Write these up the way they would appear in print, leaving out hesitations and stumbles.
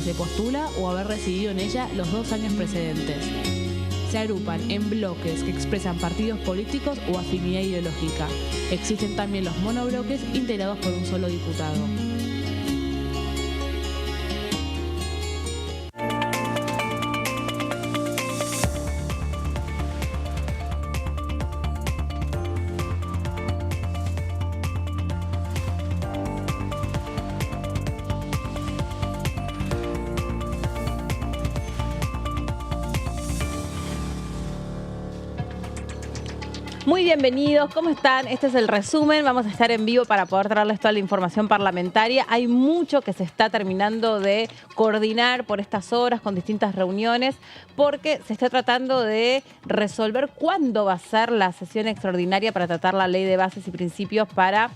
se postula o haber residido en ella los 2 años precedentes. Se agrupan en bloques que expresan partidos políticos o afinidad ideológica. Existen también los monobloques integrados por un solo diputado. Muy bienvenidos, ¿cómo están? Este es el resumen, vamos a estar en vivo para poder traerles toda la información parlamentaria. Hay mucho que se está terminando de coordinar por estas horas con distintas reuniones, porque se está tratando de resolver cuándo va a ser la sesión extraordinaria para tratar la ley de bases y principios para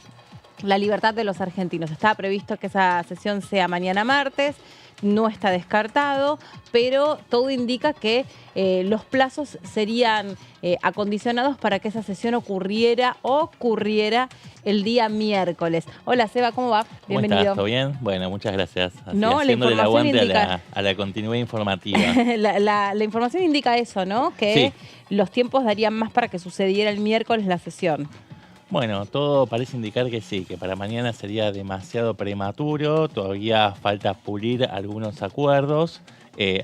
la libertad de los argentinos. Estaba previsto que esa sesión sea mañana martes. No está descartado, pero todo indica que los plazos serían acondicionados para que esa sesión ocurriera el día miércoles. Hola, Seba, ¿cómo va? Bienvenido. ¿Cómo estás? ¿Todo bien? Bueno, muchas gracias. Así, no, haciéndole el aguante indica... a la continuidad informativa. la información indica eso, ¿no? Que sí, los tiempos darían más para que sucediera el miércoles la sesión. Bueno, todo parece indicar que sí, que para mañana sería demasiado prematuro, todavía falta pulir algunos acuerdos,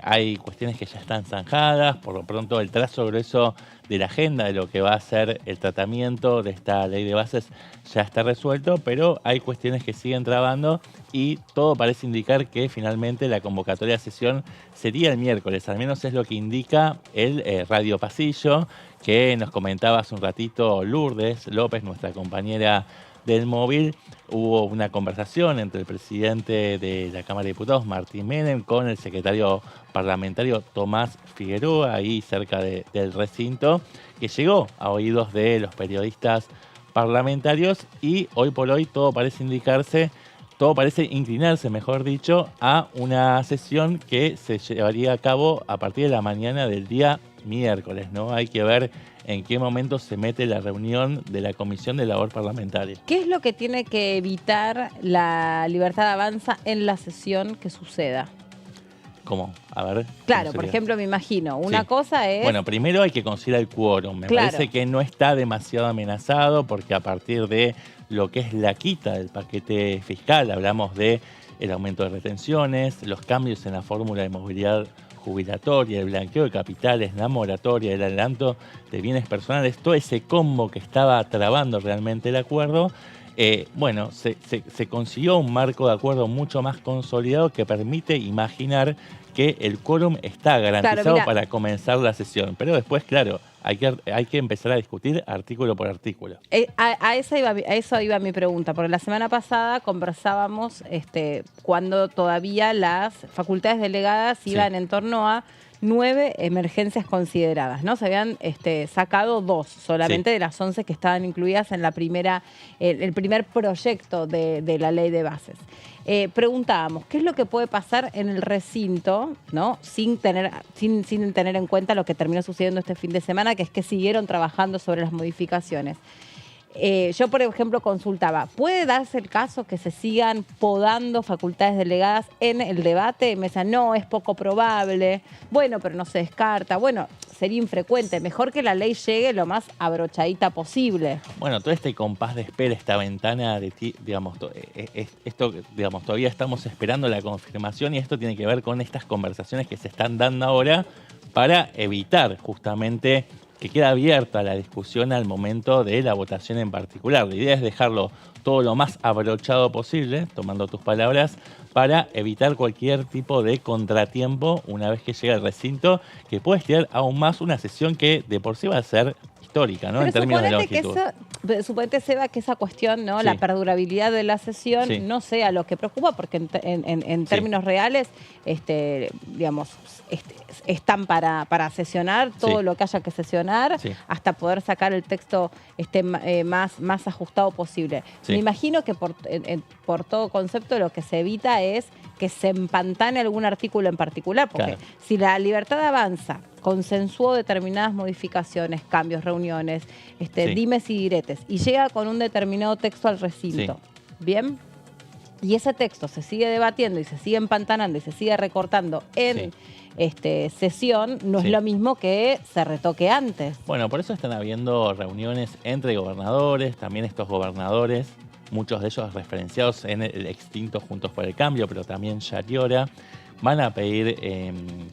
hay cuestiones que ya están zanjadas, por lo pronto el trazo grueso de la agenda de lo que va a ser el tratamiento de esta ley de bases ya está resuelto, pero hay cuestiones que siguen trabando y todo parece indicar que finalmente la convocatoria de sesión sería el miércoles, al menos es lo que indica el Radio Pasillo, que nos comentaba hace un ratito Lourdes López, nuestra compañera del móvil. Hubo una conversación entre el presidente de la Cámara de Diputados, Martín Menem, con el secretario parlamentario Tomás Figueroa, ahí cerca del recinto, que llegó a oídos de los periodistas parlamentarios y hoy por hoy todo parece inclinarse, mejor dicho, a una sesión que se llevaría a cabo a partir de la mañana del día miércoles, ¿no? Hay que ver en qué momento se mete la reunión de la Comisión de Labor Parlamentaria. ¿Qué es lo que tiene que evitar la Libertad Avanza en la sesión que suceda? ¿Cómo? A ver. Claro, por ejemplo, me imagino, una cosa es... Bueno, primero hay que considerar el quórum. Me parece que no está demasiado amenazado porque a partir de lo que es la quita del paquete fiscal, hablamos de el aumento de retenciones, los cambios en la fórmula de movilidad jubilatoria, el blanqueo de capitales, la moratoria, el adelanto de bienes personales, todo ese combo que estaba trabando realmente el acuerdo, se consiguió un marco de acuerdo mucho más consolidado que permite imaginar que el quórum está garantizado para comenzar la sesión. Pero después, claro, hay que empezar a discutir artículo por artículo. A eso iba mi pregunta, porque la semana pasada conversábamos cuando todavía las facultades delegadas iban en torno a 9 emergencias consideradas, ¿no? Se habían sacado 2 solamente de las 11 que estaban incluidas en el primer proyecto de la ley de bases. Preguntábamos, ¿qué es lo que puede pasar en el recinto, ¿no? sin tener en cuenta lo que terminó sucediendo este fin de semana, que es que siguieron trabajando sobre las modificaciones? Yo, por ejemplo, consultaba, ¿puede darse el caso que se sigan podando facultades delegadas en el debate? Me decían, no, es poco probable, bueno, pero no se descarta, bueno, sería infrecuente, mejor que la ley llegue lo más abrochadita posible. Bueno, todo este compás de espera, esta ventana de todavía estamos esperando la confirmación y esto tiene que ver con estas conversaciones que se están dando ahora para evitar justamente que queda abierta la discusión al momento de la votación en particular. La idea es dejarlo todo lo más abrochado posible, tomando tus palabras, para evitar cualquier tipo de contratiempo una vez que llega al recinto, que puede estirar aún más una sesión que de por sí va a ser histórica, ¿no? Pero en términos de longitud. Suponete, Seba, que esa cuestión, ¿no? La perdurabilidad de la sesión no sea lo que preocupa, porque en términos reales, están para sesionar todo lo que haya que sesionar hasta poder sacar el texto más ajustado posible. Me imagino que por todo concepto lo que se evita es que se empantane algún artículo en particular, porque si la Libertad Avanza consensuó determinadas modificaciones, cambios, reuniones, dimes y diretes, y llega con un determinado texto al recinto, ¿bien? y ese texto se sigue debatiendo y se sigue empantanando y se sigue recortando en sesión, no es lo mismo que se retoque antes. Bueno, por eso están habiendo reuniones entre gobernadores, también estos gobernadores, muchos de ellos referenciados en el extinto Juntos por el Cambio, pero también Yariora, van a pedir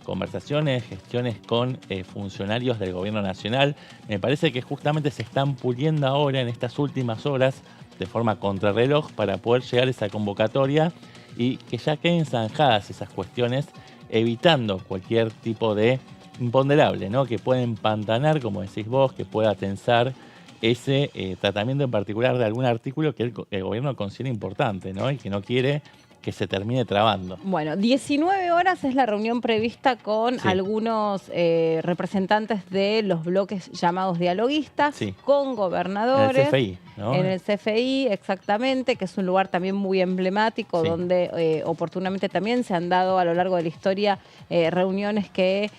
conversaciones, gestiones con funcionarios del gobierno nacional. Me parece que justamente se están puliendo ahora en estas últimas horas de forma contrarreloj para poder llegar a esa convocatoria y que ya queden zanjadas esas cuestiones, evitando cualquier tipo de imponderable, ¿no? Que pueda empantanar, como decís vos, que pueda tensar ese tratamiento en particular de algún artículo que el gobierno considera importante, ¿no? Y que no quiere que se termine trabando. Bueno, 19 horas es la reunión prevista con algunos representantes de los bloques llamados dialoguistas, con gobernadores. En el CFI, ¿no? En el CFI, exactamente, que es un lugar también muy emblemático, donde oportunamente también se han dado a lo largo de la historia reuniones que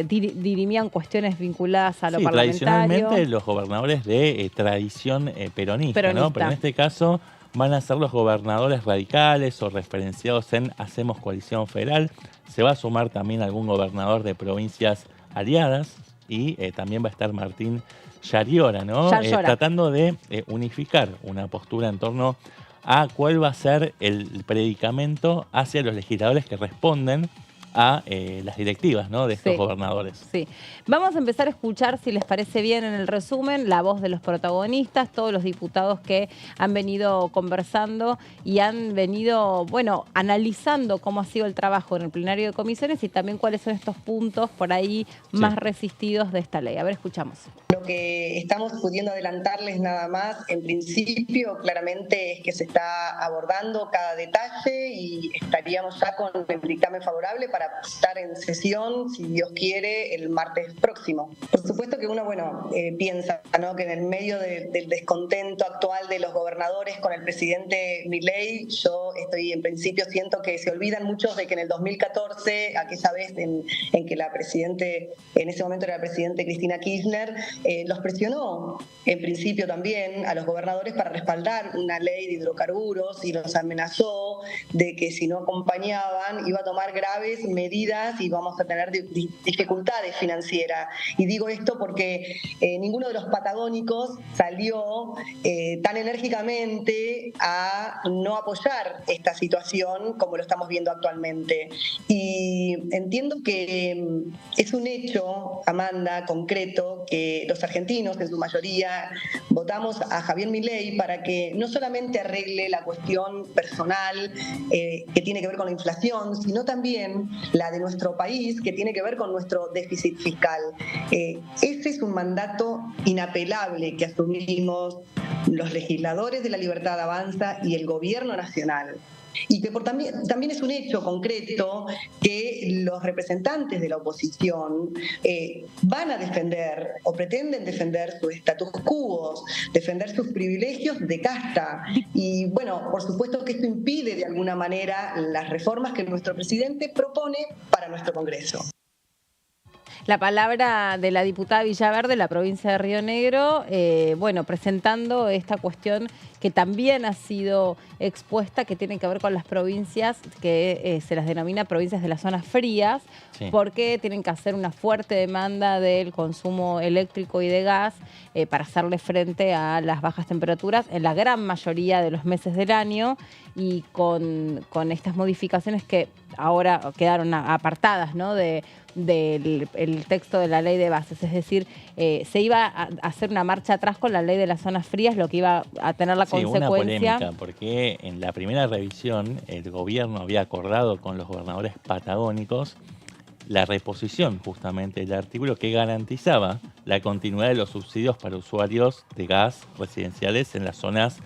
dirimían cuestiones vinculadas a lo parlamentario. Tradicionalmente los gobernadores de tradición peronista, ¿no? Pero en este caso van a ser los gobernadores radicales o referenciados en Hacemos Coalición Federal. Se va a sumar también algún gobernador de provincias aliadas y también va a estar Martín Yariora, ¿no? Tratando de unificar una postura en torno a cuál va a ser el predicamento hacia los legisladores que responden a las directivas, ¿no? De estos gobernadores. Sí. Vamos a empezar a escuchar, si les parece bien en el resumen, la voz de los protagonistas, todos los diputados que han venido conversando y han venido, bueno, analizando cómo ha sido el trabajo en el plenario de comisiones y también cuáles son estos puntos por ahí más resistidos de esta ley. A ver, escuchamos. Lo que estamos pudiendo adelantarles nada más, en principio, claramente es que se está abordando cada detalle y estaríamos ya con el dictamen favorable para estar en sesión, si Dios quiere, el martes próximo. Por supuesto que uno, piensa, ¿no?, que en el medio del descontento actual de los gobernadores con el presidente Milei, yo en principio siento que se olvidan muchos de que en el 2014, aquella vez en que en ese momento era la presidente Cristina Kirchner, los presionó en principio también a los gobernadores para respaldar una ley de hidrocarburos y los amenazó de que si no acompañaban iba a tomar graves medidas y vamos a tener dificultades financieras. Y digo esto porque ninguno de los patagónicos salió tan enérgicamente a no apoyar esta situación como lo estamos viendo actualmente. Y entiendo que es un hecho, Amanda, concreto, que los argentinos en su mayoría votamos a Javier Milei para que no solamente arregle la cuestión personal que tiene que ver con la inflación, sino también la de nuestro país, que tiene que ver con nuestro déficit fiscal. Ese es un mandato inapelable que asumimos los legisladores de La Libertad Avanza y el gobierno nacional. Y que también es un hecho concreto que los representantes de la oposición van a defender o pretenden defender sus status quo, defender sus privilegios de casta. Y bueno, por supuesto que esto impide de alguna manera las reformas que nuestro presidente propone para nuestro Congreso. La palabra de la diputada Villaverde de la provincia de Río Negro, presentando esta cuestión que también ha sido expuesta, que tiene que ver con las provincias que se las denomina provincias de las zonas frías, porque tienen que hacer una fuerte demanda del consumo eléctrico y de gas para hacerle frente a las bajas temperaturas en la gran mayoría de los meses del año, y con estas modificaciones que ahora quedaron apartadas, ¿no?, del texto de la ley de bases. Es decir, se iba a hacer una marcha atrás con la ley de las zonas frías, lo que iba a tener la consecuencia... una polémica, porque en la primera revisión el gobierno había acordado con los gobernadores patagónicos la reposición justamente del artículo que garantizaba la continuidad de los subsidios para usuarios de gas residenciales en las zonas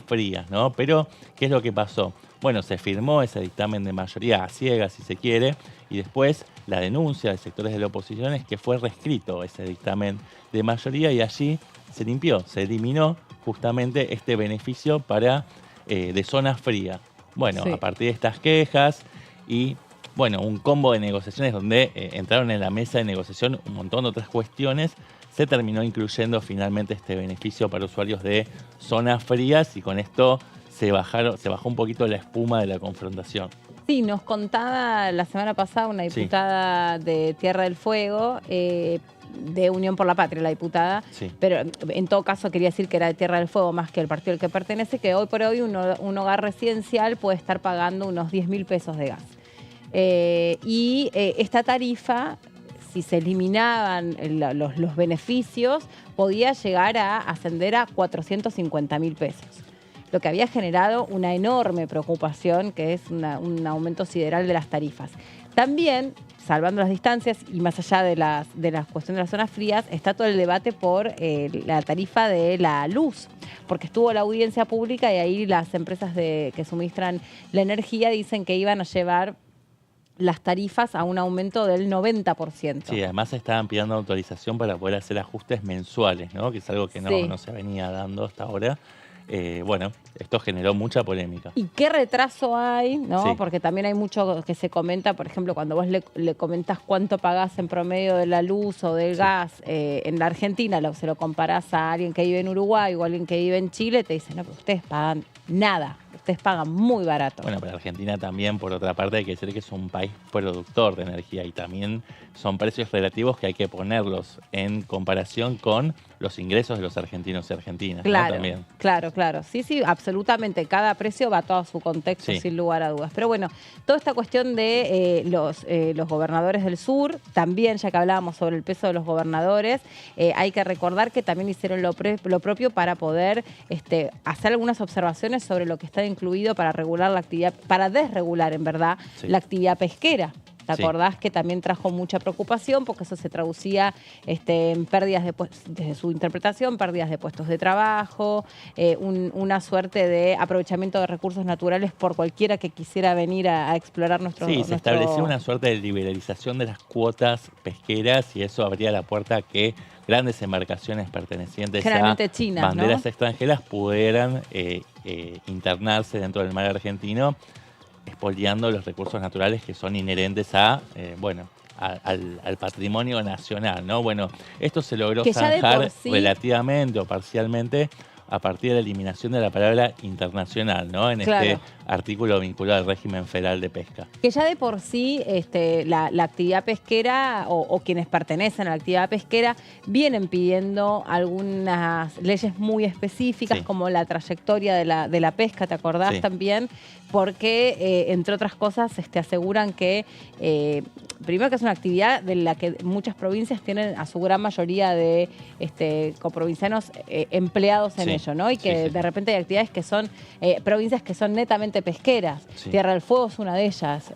frías, ¿no? Pero, ¿qué es lo que pasó? Bueno, se firmó ese dictamen de mayoría a ciegas, si se quiere, y después la denuncia de sectores de la oposición es que fue reescrito ese dictamen de mayoría y allí se limpió, se eliminó justamente este beneficio de zona fría. Bueno, a partir de estas quejas y un combo de negociaciones donde entraron en la mesa de negociación un montón de otras cuestiones, se terminó incluyendo finalmente este beneficio para usuarios de zonas frías y con esto se bajó un poquito la espuma de la confrontación. Sí, nos contaba la semana pasada una diputada de Tierra del Fuego, de Unión por la Patria, la diputada, pero en todo caso quería decir que era de Tierra del Fuego más que el partido al que pertenece, que hoy por hoy un hogar residencial puede estar pagando unos 10.000 pesos de gas. Esta tarifa, si se eliminaban los beneficios, podía llegar a ascender a 450.000 pesos. Lo que había generado una enorme preocupación, que es un aumento sideral de las tarifas. También, salvando las distancias y más allá de las cuestiones de las zonas frías, está todo el debate por la tarifa de la luz, porque estuvo la audiencia pública y ahí las empresas que suministran la energía dicen que iban a llevar las tarifas a un aumento del 90%. Sí, además estaban pidiendo autorización para poder hacer ajustes mensuales, ¿no? Que es algo que no se venía dando hasta ahora. Bueno, esto generó mucha polémica. ¿Y qué retraso hay? ¿No? Porque también hay mucho que se comenta, por ejemplo, cuando vos le comentás cuánto pagás en promedio de la luz o del gas en la Argentina, se lo comparás a alguien que vive en Uruguay o a alguien que vive en Chile, te dicen, no, pero ustedes pagan nada. Ustedes pagan muy barato. Bueno, pero Argentina también, por otra parte, hay que decir que es un país productor de energía y también son precios relativos que hay que ponerlos en comparación con los ingresos de los argentinos y argentinas. Claro, ¿no? También. Claro. Sí, absolutamente. Cada precio va a todo su contexto, sin lugar a dudas. Pero bueno, toda esta cuestión de los gobernadores del sur, también, ya que hablábamos sobre el peso de los gobernadores, hay que recordar que también hicieron lo propio para poder hacer algunas observaciones sobre lo que está incluido para regular la actividad, para desregular en verdad la actividad pesquera. ¿Te acordás que también trajo mucha preocupación porque eso se traducía en pérdidas desde su interpretación, pérdidas de puestos de trabajo, una suerte de aprovechamiento de recursos naturales por cualquiera que quisiera venir a explorar nuestro... Sí, se estableció una suerte de liberalización de las cuotas pesqueras y eso abría la puerta a que grandes embarcaciones pertenecientes a chinas, banderas extranjeras pudieran internarse dentro del mar argentino, expoliando los recursos naturales que son inherentes al patrimonio nacional, ¿no? Bueno, esto se logró zanjar relativamente o parcialmente a partir de la eliminación de la palabra internacional, ¿no? En este artículo vinculado al régimen federal de pesca. Que ya de por sí la actividad pesquera o quienes pertenecen a la actividad pesquera vienen pidiendo algunas leyes muy específicas como la trayectoria de la pesca, ¿te acordás también? Porque, entre otras cosas, aseguran que, primero que es una actividad de la que muchas provincias tienen a su gran mayoría de coprovincianos empleados en ello, ¿no? Y que de repente hay actividades que son, provincias que son netamente pesqueras. Tierra del Fuego es una de ellas,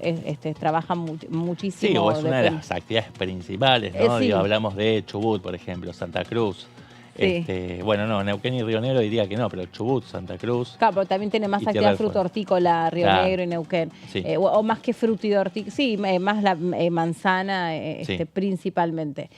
trabajan muchísimo. Sí, o es una de las actividades principales, ¿no? Hablamos de Chubut, por ejemplo, Santa Cruz. Bueno, no, Neuquén y Río Negro diría que no, pero Chubut, Santa Cruz. Claro, pero también tiene más actividad fruto-hortícola, Río Negro y Neuquén. O más que fruto y hortícola, más la manzana principalmente,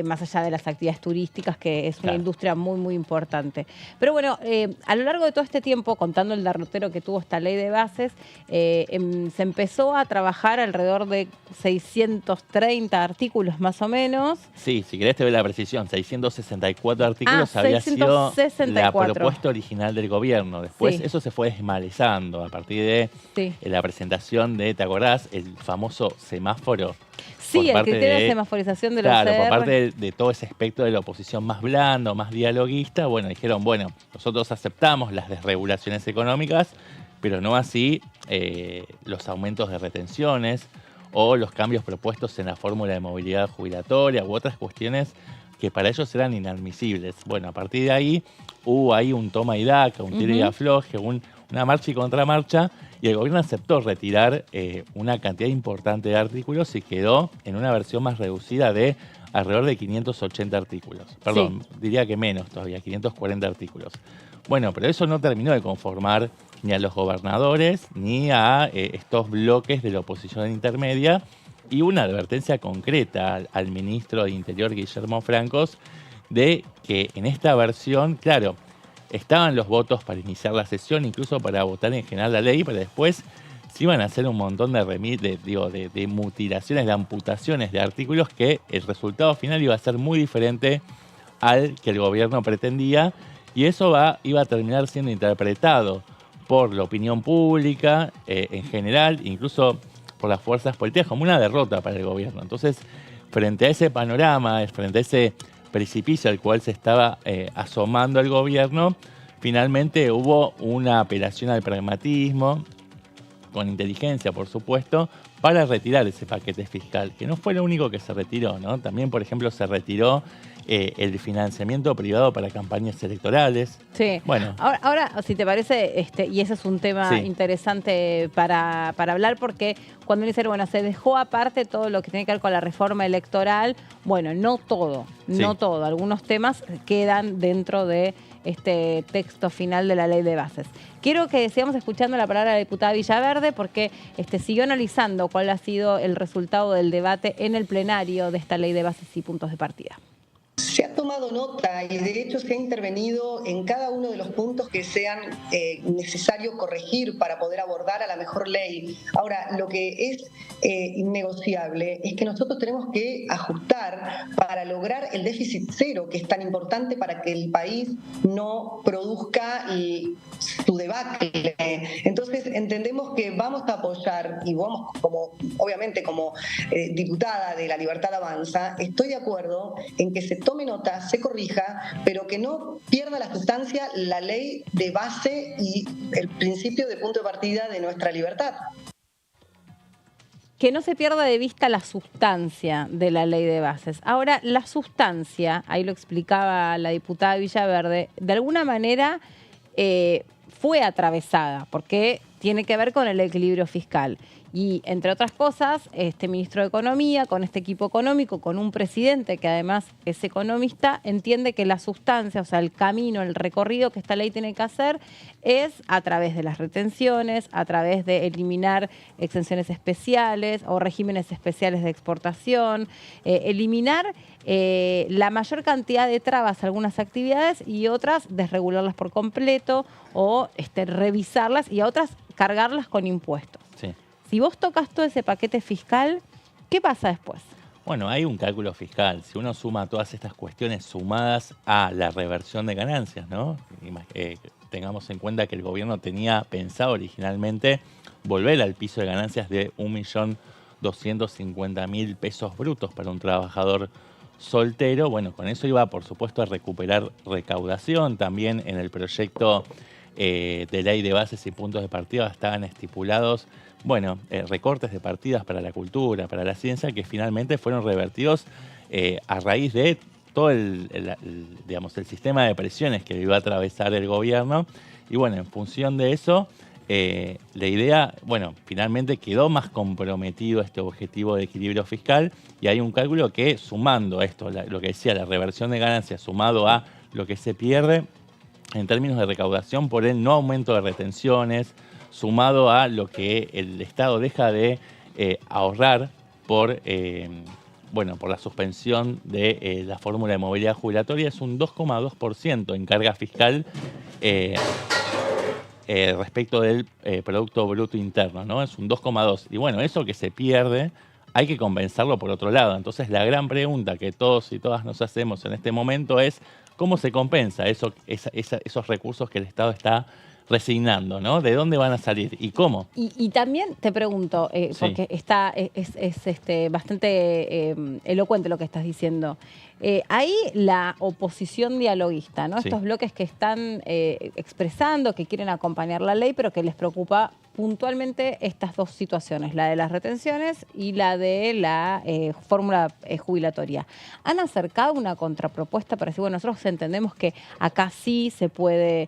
más allá de las actividades turísticas, que es una industria muy, muy importante. Pero bueno, a lo largo de todo este tiempo, contando el derrotero que tuvo esta ley de bases, se empezó a trabajar alrededor de 630 artículos más o menos. Sí, si querés te doy la precisión, 664 artículos había sido la propuesta original del gobierno. Después eso se fue desmalezando a partir de la presentación de, ¿te acordás? El famoso semáforo. Sí, el criterio de semaforización de los CR. Por parte de todo ese espectro de la oposición más blando, más dialoguista, bueno, dijeron, bueno, nosotros aceptamos las desregulaciones económicas, pero no así los aumentos de retenciones o los cambios propuestos en la fórmula de movilidad jubilatoria u otras cuestiones que para ellos eran inadmisibles. Bueno, a partir de ahí hubo ahí un toma y daca, un tira y afloje, una marcha y contramarcha, y el gobierno aceptó retirar una cantidad importante de artículos y quedó en una versión más reducida de alrededor de 580 artículos. Perdón, diría que menos todavía, 540 artículos. Bueno, pero eso no terminó de conformar ni a los gobernadores ni a estos bloques de la oposición intermedia, y una advertencia concreta al ministro de Interior, Guillermo Francos, de que en esta versión, claro, estaban los votos para iniciar la sesión, incluso para votar en general la ley, pero después se iban a hacer un montón de mutilaciones, de amputaciones de artículos, que el resultado final iba a ser muy diferente al que el gobierno pretendía, y eso iba a terminar siendo interpretado por la opinión pública en general, incluso por las fuerzas políticas, como una derrota para el gobierno. Entonces, frente a ese panorama, frente a ese precipicio al cual se estaba asomando el gobierno, finalmente hubo una apelación al pragmatismo, con inteligencia, por supuesto, para retirar ese paquete fiscal, que no fue lo único que se retiró, ¿no? También, por ejemplo, se retiró el financiamiento privado para campañas electorales. Sí. Bueno. Ahora, si te parece, y ese es un tema interesante para hablar, porque cuando uno dice, bueno, se dejó aparte todo lo que tiene que ver con la reforma electoral, bueno, no todo, no todo. Algunos temas quedan dentro de este texto final de la ley de bases. Quiero que sigamos escuchando la palabra de la diputada Villaverde, porque siguió analizando cuál ha sido el resultado del debate en el plenario de esta ley de bases y puntos de partida. Se ha tomado nota y de hecho se ha intervenido en cada uno de los puntos que sean necesario corregir para poder abordar a la mejor ley. Ahora, lo que es innegociable es que nosotros tenemos que ajustar para lograr el déficit cero, que es tan importante para que el país no produzca su debacle. Entonces entendemos que vamos a apoyar, y vamos obviamente como diputada de La Libertad Avanza, estoy de acuerdo en que se tome nota, se corrija, pero que no pierda la sustancia la ley de base y el principio de punto de partida de nuestra libertad. Que no se pierda de vista la sustancia de la ley de bases. Ahora, la sustancia, ahí lo explicaba la diputada Villaverde, de alguna manera fue atravesada, porque tiene que ver con el equilibrio fiscal. Y, entre otras cosas, este ministro de Economía, con este equipo económico, con un presidente que además es economista, entiende que la sustancia, o sea, el camino, el recorrido que esta ley tiene que hacer es a través de las retenciones, a través de eliminar exenciones especiales o regímenes especiales de exportación, eliminar la mayor cantidad de trabas a algunas actividades y otras desregularlas por completo o revisarlas y a otras cargarlas con impuestos. Sí. Si vos tocas todo ese paquete fiscal, ¿qué pasa después? Bueno, hay un cálculo fiscal. Si uno suma todas estas cuestiones sumadas a la reversión de ganancias, ¿no? Tengamos en cuenta que el gobierno tenía pensado originalmente volver al piso de ganancias de 1.250.000 pesos brutos para un trabajador soltero. Bueno, con eso iba, por supuesto, a recuperar recaudación. También en el proyecto de ley de bases y puntos de partida estaban estipulados recortes de partidas para la cultura, para la ciencia, que finalmente fueron revertidos a raíz de todo el sistema de presiones que iba a atravesar el gobierno. Y bueno, en función de eso, la idea, finalmente quedó más comprometido este objetivo de equilibrio fiscal, y hay un cálculo que, sumando esto, lo que decía, la reversión de ganancias, sumado a lo que se pierde en términos de recaudación por el no aumento de retenciones, sumado a lo que el Estado deja de ahorrar por la suspensión de la fórmula de movilidad jubilatoria, es un 2,2% en carga fiscal respecto del Producto Bruto Interno, ¿no? Es un 2,2%. Y bueno, eso que se pierde hay que compensarlo por otro lado. Entonces, la gran pregunta que todos y todas nos hacemos en este momento es cómo se compensa esos recursos que el Estado está resignando, ¿no? ¿De dónde van a salir y cómo? Y también te pregunto, porque es bastante elocuente lo que estás diciendo. Ahí la oposición dialoguista, ¿no? Estos bloques que están expresando, que quieren acompañar la ley, pero que les preocupa puntualmente estas dos situaciones, la de las retenciones y la de la fórmula jubilatoria. ¿Han acercado una contrapropuesta para decir, bueno, nosotros entendemos que acá sí se puede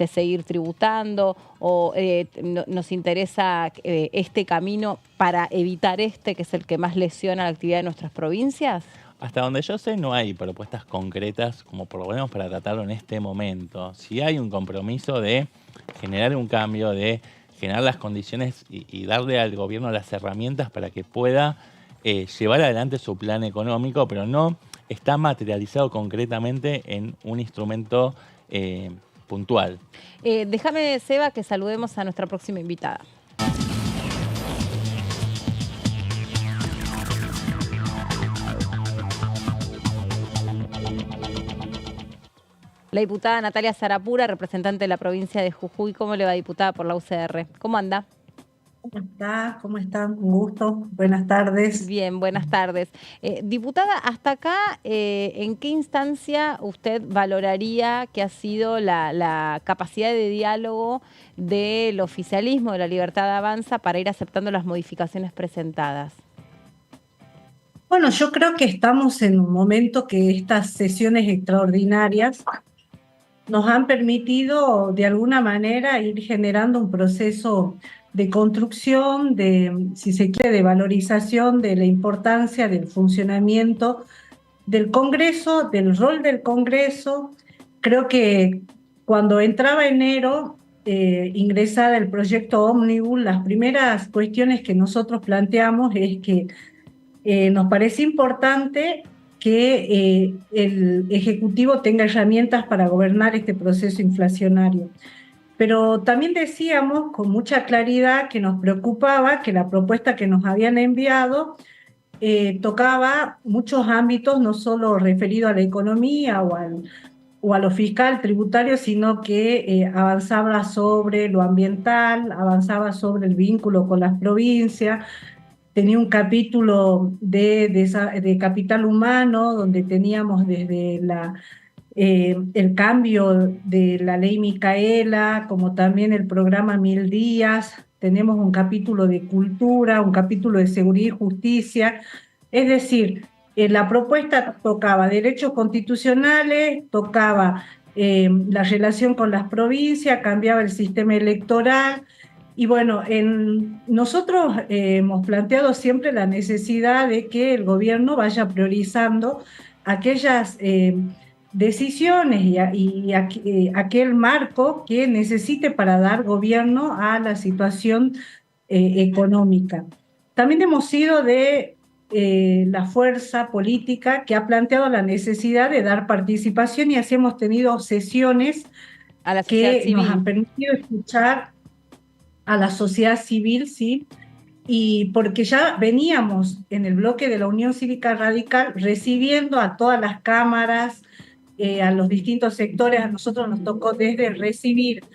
seguir tributando o nos interesa este camino para evitar que es el que más lesiona la actividad de nuestras provincias? Hasta donde yo sé, no hay propuestas concretas como por lo menos para tratarlo en este momento. Sí hay un compromiso de generar un cambio, de generar las condiciones y darle al gobierno las herramientas para que pueda llevar adelante su plan económico, pero no está materializado concretamente en un instrumento puntual. Déjame, Seba, que saludemos a nuestra próxima invitada. La diputada Natalia Sarapura, representante de la provincia de Jujuy. ¿Cómo le va, diputada por la UCR? ¿Cómo anda? ¿Cómo está? ¿Cómo están? Un gusto. Buenas tardes. Bien, buenas tardes. Diputada, hasta acá, ¿en qué instancia usted valoraría que ha sido la capacidad de diálogo del oficialismo, de la Libertad Avanza, para ir aceptando las modificaciones presentadas? Bueno, yo creo que estamos en un momento que estas sesiones extraordinarias nos han permitido de alguna manera ir generando un proceso de construcción, si se quiere, de valorización de la importancia del funcionamiento del Congreso, del rol del Congreso. Creo que cuando entraba enero, ingresada el proyecto Ómnibus, las primeras cuestiones que nosotros planteamos es que nos parece importante que el Ejecutivo tenga herramientas para gobernar este proceso inflacionario. Pero también decíamos con mucha claridad que nos preocupaba que la propuesta que nos habían enviado tocaba muchos ámbitos, no solo referido a la economía o a lo fiscal, tributario, sino que avanzaba sobre lo ambiental, avanzaba sobre el vínculo con las provincias. Tenía un capítulo de capital humano, donde teníamos desde el cambio de la ley Micaela, como también el programa 1000 días. Tenemos un capítulo de cultura, un capítulo de seguridad y justicia. Es decir, la propuesta tocaba derechos constitucionales, tocaba la relación con las provincias, cambiaba el sistema electoral. Y bueno, nosotros hemos planteado siempre la necesidad de que el gobierno vaya priorizando aquellas decisiones y aquel marco que necesite para dar gobierno a la situación económica. También hemos sido de la fuerza política que ha planteado la necesidad de dar participación, y así hemos tenido sesiones a la sociedad civil, nos han permitido escuchar a la sociedad civil, sí, y porque ya veníamos en el bloque de la Unión Cívica Radical recibiendo a todas las cámaras, a los distintos sectores. A nosotros nos tocó desde recibir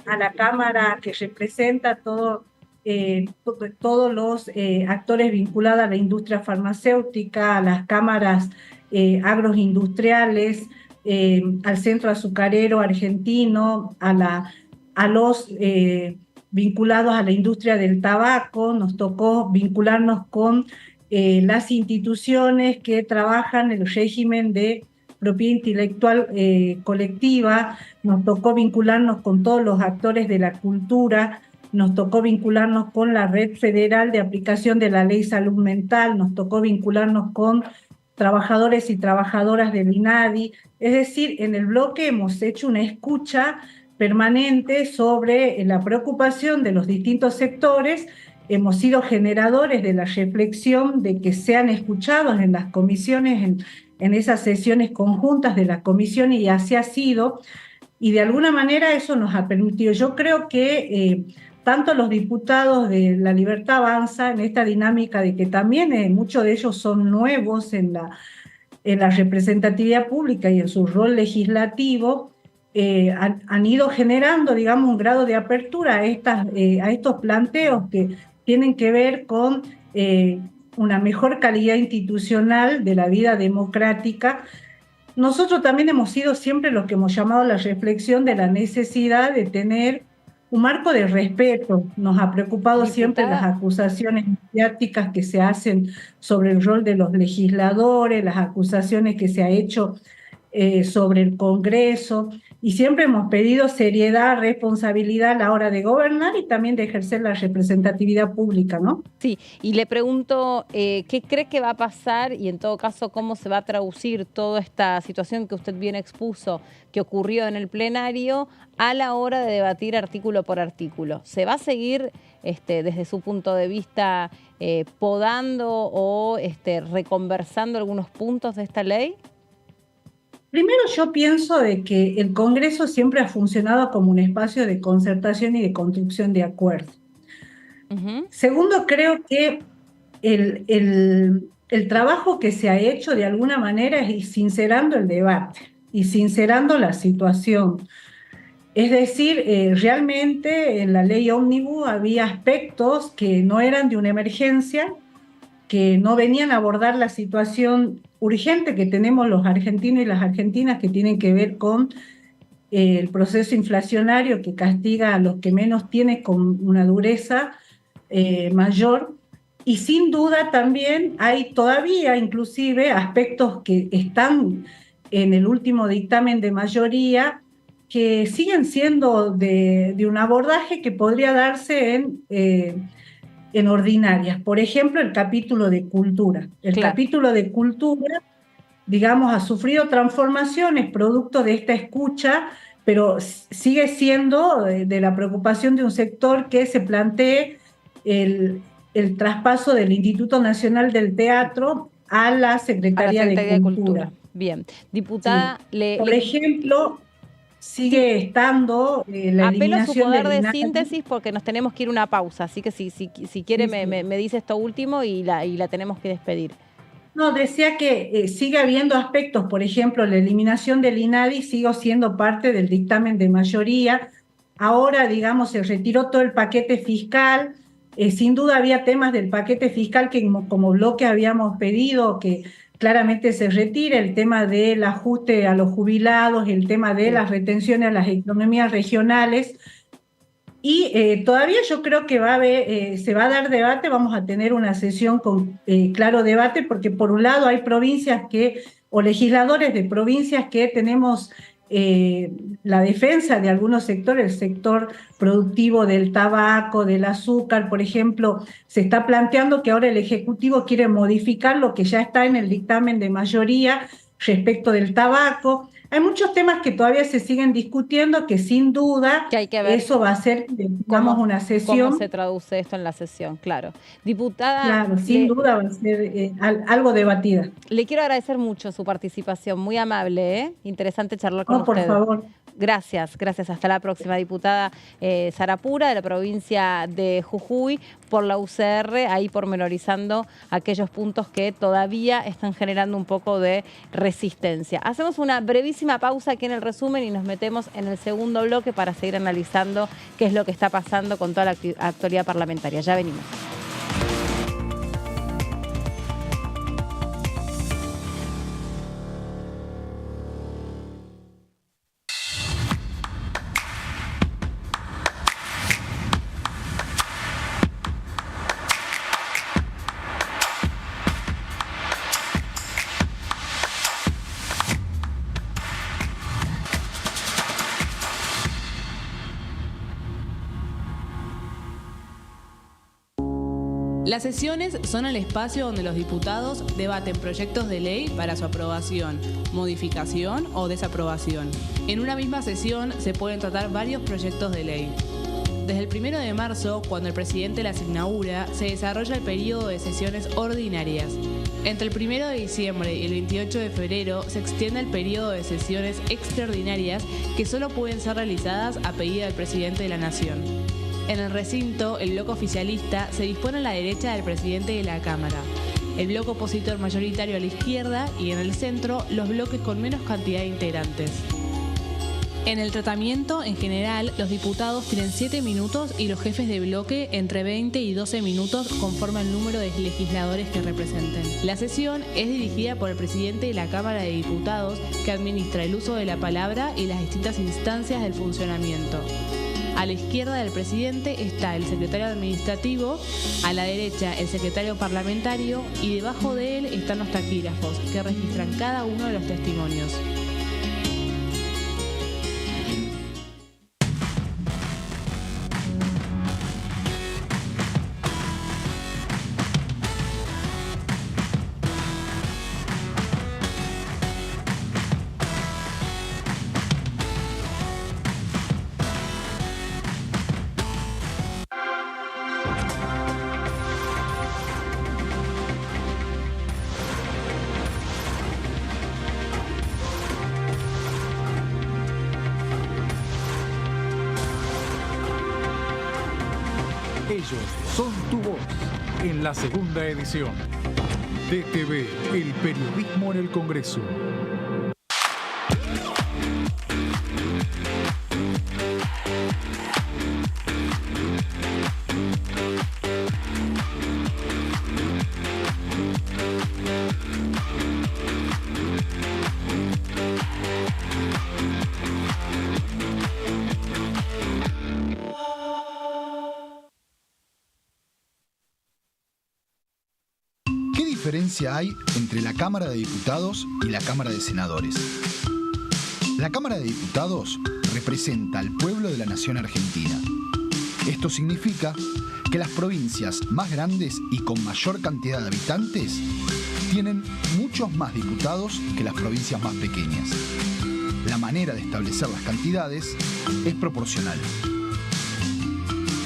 a la Cámara que representa todos los actores vinculados a la industria farmacéutica, a las cámaras agroindustriales, al Centro Azucarero Argentino, a los vinculados a la industria del tabaco. Nos tocó vincularnos con las instituciones que trabajan el régimen de propiedad intelectual colectiva. Nos tocó vincularnos con todos los actores de la cultura. Nos tocó vincularnos con la Red Federal de Aplicación de la Ley Salud Mental. Nos tocó vincularnos con trabajadores y trabajadoras del INADI. Es decir, en el bloque hemos hecho una escucha permanente sobre la preocupación de los distintos sectores. Hemos sido generadores de la reflexión de que sean escuchados en las comisiones, en esas sesiones conjuntas de la comisión, y así ha sido, y de alguna manera eso nos ha permitido. Yo creo que tanto los diputados de la Libertad Avanza, en esta dinámica de que también muchos de ellos son nuevos en la representatividad pública y en su rol legislativo, han ido generando, digamos, un grado de apertura a estos planteos que tienen que ver con una mejor calidad institucional de la vida democrática. Nosotros también hemos sido siempre los que hemos llamado a la reflexión de la necesidad de tener un marco de respeto. Nos ha preocupado siempre las acusaciones mediáticas que se hacen sobre el rol de los legisladores, las acusaciones que se ha hecho sobre el Congreso, y siempre hemos pedido seriedad, responsabilidad a la hora de gobernar y también de ejercer la representatividad pública, ¿no? Sí, y le pregunto, ¿qué cree que va a pasar y en todo caso cómo se va a traducir toda esta situación que usted bien expuso, que ocurrió en el plenario, a la hora de debatir artículo por artículo? ¿Se va a seguir, desde su punto de vista, podando o reconversando algunos puntos de esta ley? Primero, yo pienso de que el Congreso siempre ha funcionado como un espacio de concertación y de construcción de acuerdos. Segundo, creo que el trabajo que se ha hecho de alguna manera es ir sincerando el debate. y sincerando la situación. Es decir, realmente en la ley ómnibus había aspectos que no eran de una emergencia, que no venían a abordar la situación urgente que tenemos los argentinos y las argentinas, que tienen que ver con el proceso inflacionario que castiga a los que menos tienen con una dureza mayor. Y sin duda también hay todavía inclusive aspectos que están en el último dictamen de mayoría que siguen siendo de un abordaje que podría darse en ordinarias. Por ejemplo, el capítulo de cultura. El capítulo de cultura, digamos, ha sufrido transformaciones producto de esta escucha, pero sigue siendo de la preocupación de un sector que se plantee el traspaso del Instituto Nacional del Teatro a la Secretaría de Cultura. Bien. Diputada, sí. Por ejemplo, sigue estando la apelo a su poder de INADI. síntesis porque nos tenemos que ir a una pausa, así que si quiere me dice esto último y la tenemos que despedir. No, decía que sigue habiendo aspectos, por ejemplo, la eliminación del INADI sigue siendo parte del dictamen de mayoría. Ahora, digamos, se retiró todo el paquete fiscal. Sin duda había temas del paquete fiscal que como bloque habíamos pedido que claramente se retire, el tema del ajuste a los jubilados, el tema de las retenciones a las economías regionales. Y todavía yo creo que se va a dar debate, vamos a tener una sesión con claro debate, porque por un lado hay provincias o legisladores de provincias que tenemos la defensa de algunos sectores, el sector productivo del tabaco, del azúcar, por ejemplo, se está planteando que ahora el Ejecutivo quiere modificar lo que ya está en el dictamen de mayoría respecto del tabaco. Hay muchos temas que todavía se siguen discutiendo, que sin duda que hay que ver eso va a ser, digamos, una sesión. ¿Cómo se traduce esto en la sesión? Claro. Diputada. Claro, sin duda va a ser algo debatida. Le quiero agradecer mucho su participación, muy amable, ¿eh? Interesante charlar con usted. Por favor. Gracias. Hasta la próxima, diputada Sarapura, de la provincia de Jujuy, por la UCR, ahí pormenorizando aquellos puntos que todavía están generando un poco de resistencia. Hacemos una brevísima pausa aquí en el resumen y nos metemos en el segundo bloque para seguir analizando qué es lo que está pasando con toda la actualidad parlamentaria. Ya venimos. Las sesiones son el espacio donde los diputados debaten proyectos de ley para su aprobación, modificación o desaprobación. En una misma sesión se pueden tratar varios proyectos de ley. Desde el 1 de marzo, cuando el presidente las inaugura, se desarrolla el periodo de sesiones ordinarias. Entre el 1 de diciembre y el 28 de febrero se extiende el periodo de sesiones extraordinarias que solo pueden ser realizadas a pedido del presidente de la Nación. En el recinto, el bloque oficialista se dispone a la derecha del presidente de la Cámara, el bloque opositor mayoritario a la izquierda y en el centro los bloques con menos cantidad de integrantes. En el tratamiento, en general, los diputados tienen 7 minutos y los jefes de bloque entre 20 y 12 minutos conforme al número de legisladores que representen. La sesión es dirigida por el presidente de la Cámara de Diputados, que administra el uso de la palabra y las distintas instancias del funcionamiento. A la izquierda del presidente está el secretario administrativo, a la derecha el secretario parlamentario y debajo de él están los taquígrafos, que registran cada uno de los testimonios. Ellos son tu voz en la segunda edición. DTV, el periodismo en el Congreso. diferencia hay entre la Cámara de Diputados y la Cámara de Senadores? La Cámara de Diputados representa al pueblo de la nación argentina. Esto significa que las provincias más grandes y con mayor cantidad de habitantes tienen muchos más diputados que las provincias más pequeñas. La manera de establecer las cantidades es proporcional.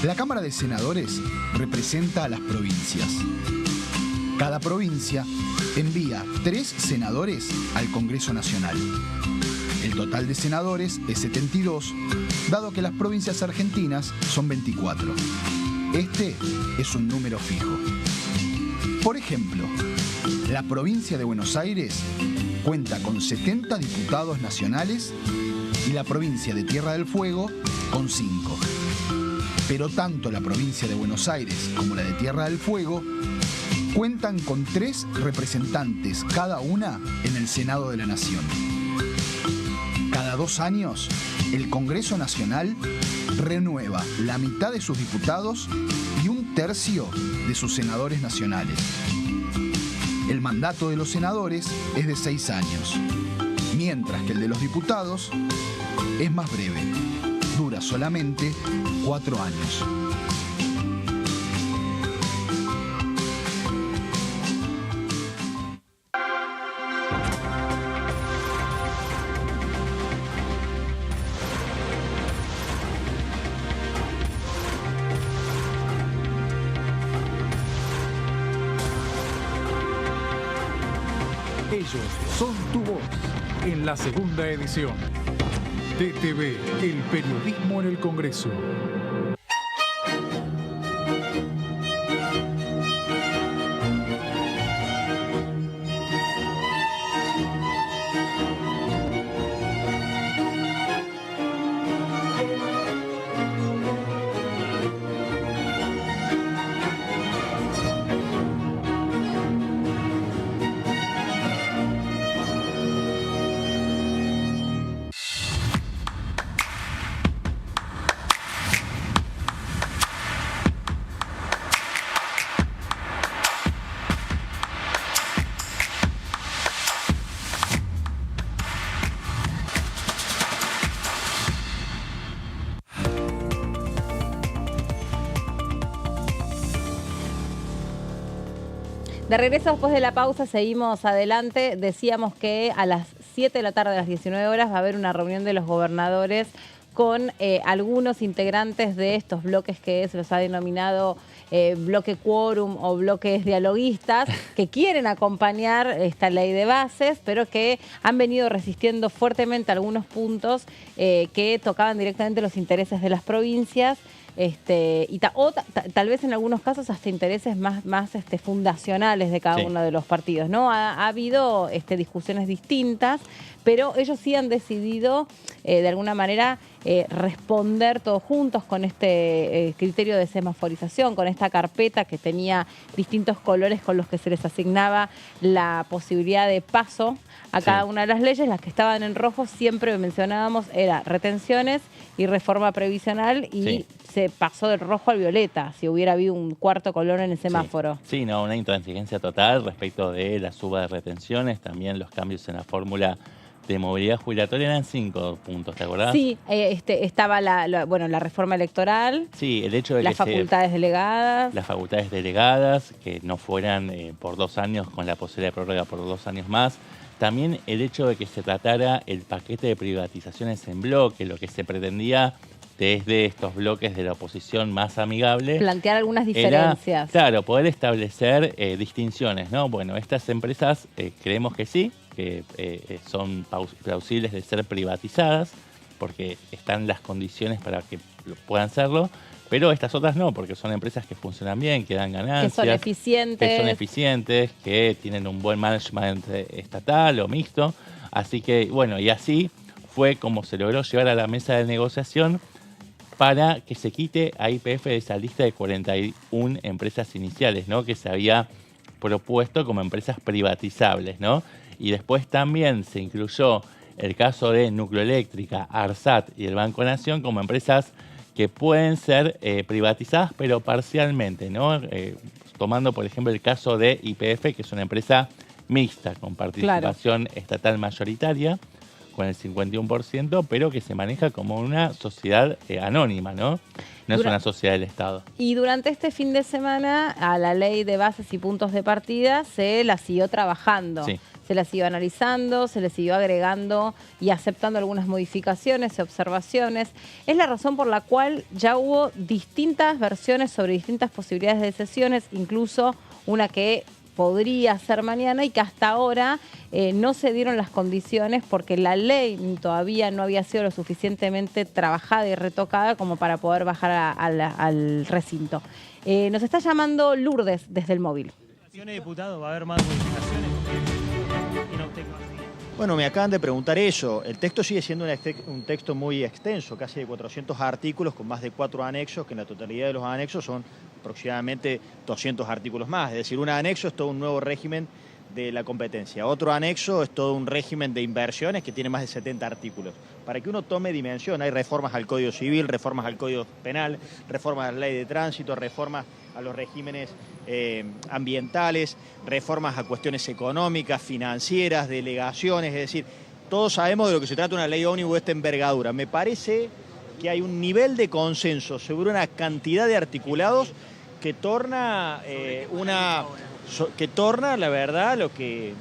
La Cámara de Senadores representa a las provincias. Cada provincia envía 3 senadores al Congreso Nacional. El total de senadores es 72, dado que las provincias argentinas son 24. Este es un número fijo. Por ejemplo, la provincia de Buenos Aires cuenta con 70 diputados nacionales y la provincia de Tierra del Fuego con 5. Pero tanto la provincia de Buenos Aires como la de Tierra del Fuego cuentan con 3 representantes cada una en el Senado de la Nación. Cada 2 años, el Congreso Nacional renueva la mitad de sus diputados y 1/3 de sus senadores nacionales. El mandato de los senadores es de 6 años, mientras que el de los diputados es más breve, dura solamente 4 años. Ellos son tu voz en la segunda edición. TTV, el periodismo en el Congreso. De regreso después de la pausa, seguimos adelante. Decíamos que a las 7 de la tarde, a las 19 horas, va a haber una reunión de los gobernadores con algunos integrantes de estos bloques que se los ha denominado bloque quórum o bloques dialoguistas, que quieren acompañar esta ley de bases, pero que han venido resistiendo fuertemente algunos puntos que tocaban directamente los intereses de las provincias. Tal vez en algunos casos hasta intereses más fundacionales de cada uno de los partidos, ¿no? Ha habido discusiones distintas, pero ellos sí han decidido de alguna manera responder todos juntos con este criterio de semaforización, con esta carpeta que tenía distintos colores con los que se les asignaba la posibilidad de paso a cada una de las leyes. Las que estaban en rojo, siempre mencionábamos, era retenciones y reforma previsional, y se pasó del rojo al violeta, si hubiera habido un cuarto color en el semáforo. Sí, no, una intransigencia total respecto de la suba de retenciones, también los cambios en la fórmula de movilidad jubilatoria. Eran 5 puntos, ¿te acordás? Sí, estaba la reforma electoral. Sí, el hecho de las facultades delegadas. Las facultades delegadas, que no fueran por 2 años, con la posibilidad de prórroga por 2 años más. También el hecho de que se tratara el paquete de privatizaciones en bloque, lo que se pretendía desde estos bloques de la oposición más amigable. Plantear algunas diferencias. Claro, poder establecer distinciones, ¿no? Bueno, estas empresas creemos que sí, que son plausibles de ser privatizadas, porque están las condiciones para que puedan serlo, pero estas otras no, porque son empresas que funcionan bien, que dan ganancias. Que son eficientes. Que tienen un buen management estatal o mixto. Así que, bueno, y así fue como se logró llevar a la mesa de negociación para que se quite a YPF de esa lista de 41 empresas iniciales, ¿no? Que se había propuesto como empresas privatizables, ¿no? Y después también se incluyó el caso de Nucleoeléctrica, ARSAT y el Banco Nación como empresas que pueden ser privatizadas, pero parcialmente, ¿no? tomando por ejemplo el caso de YPF, que es una empresa mixta con participación estatal mayoritaria, con el 51%, pero que se maneja como una sociedad anónima, ¿no? No es una sociedad del Estado. Y durante este fin de semana a la ley de bases y puntos de partida se la siguió trabajando. Sí. Se la siguió analizando, se le siguió agregando y aceptando algunas modificaciones y observaciones. Es la razón por la cual ya hubo distintas versiones sobre distintas posibilidades de sesiones, incluso una que podría ser mañana y que hasta ahora no se dieron las condiciones porque la ley todavía no había sido lo suficientemente trabajada y retocada como para poder bajar al recinto. Nos está llamando Lourdes desde el móvil. Señor diputado, ¿va a haber más modificaciones? Bueno, me acaban de preguntar eso. El texto sigue siendo un texto muy extenso, casi de 400 artículos con más de 4 anexos, que en la totalidad de los anexos son aproximadamente 200 artículos más. Es decir, un anexo es todo un nuevo régimen de la competencia. Otro anexo es todo un régimen de inversiones que tiene más de 70 artículos. Para que uno tome dimensión, hay reformas al Código Civil, reformas al Código Penal, reformas a la Ley de Tránsito, reformas a los regímenes ambientales, reformas a cuestiones económicas, financieras, delegaciones, es decir, todos sabemos de lo que se trata una ley ómnibus de esta envergadura. Me parece que hay un nivel de consenso sobre una cantidad de articulados que torna la verdad lo que...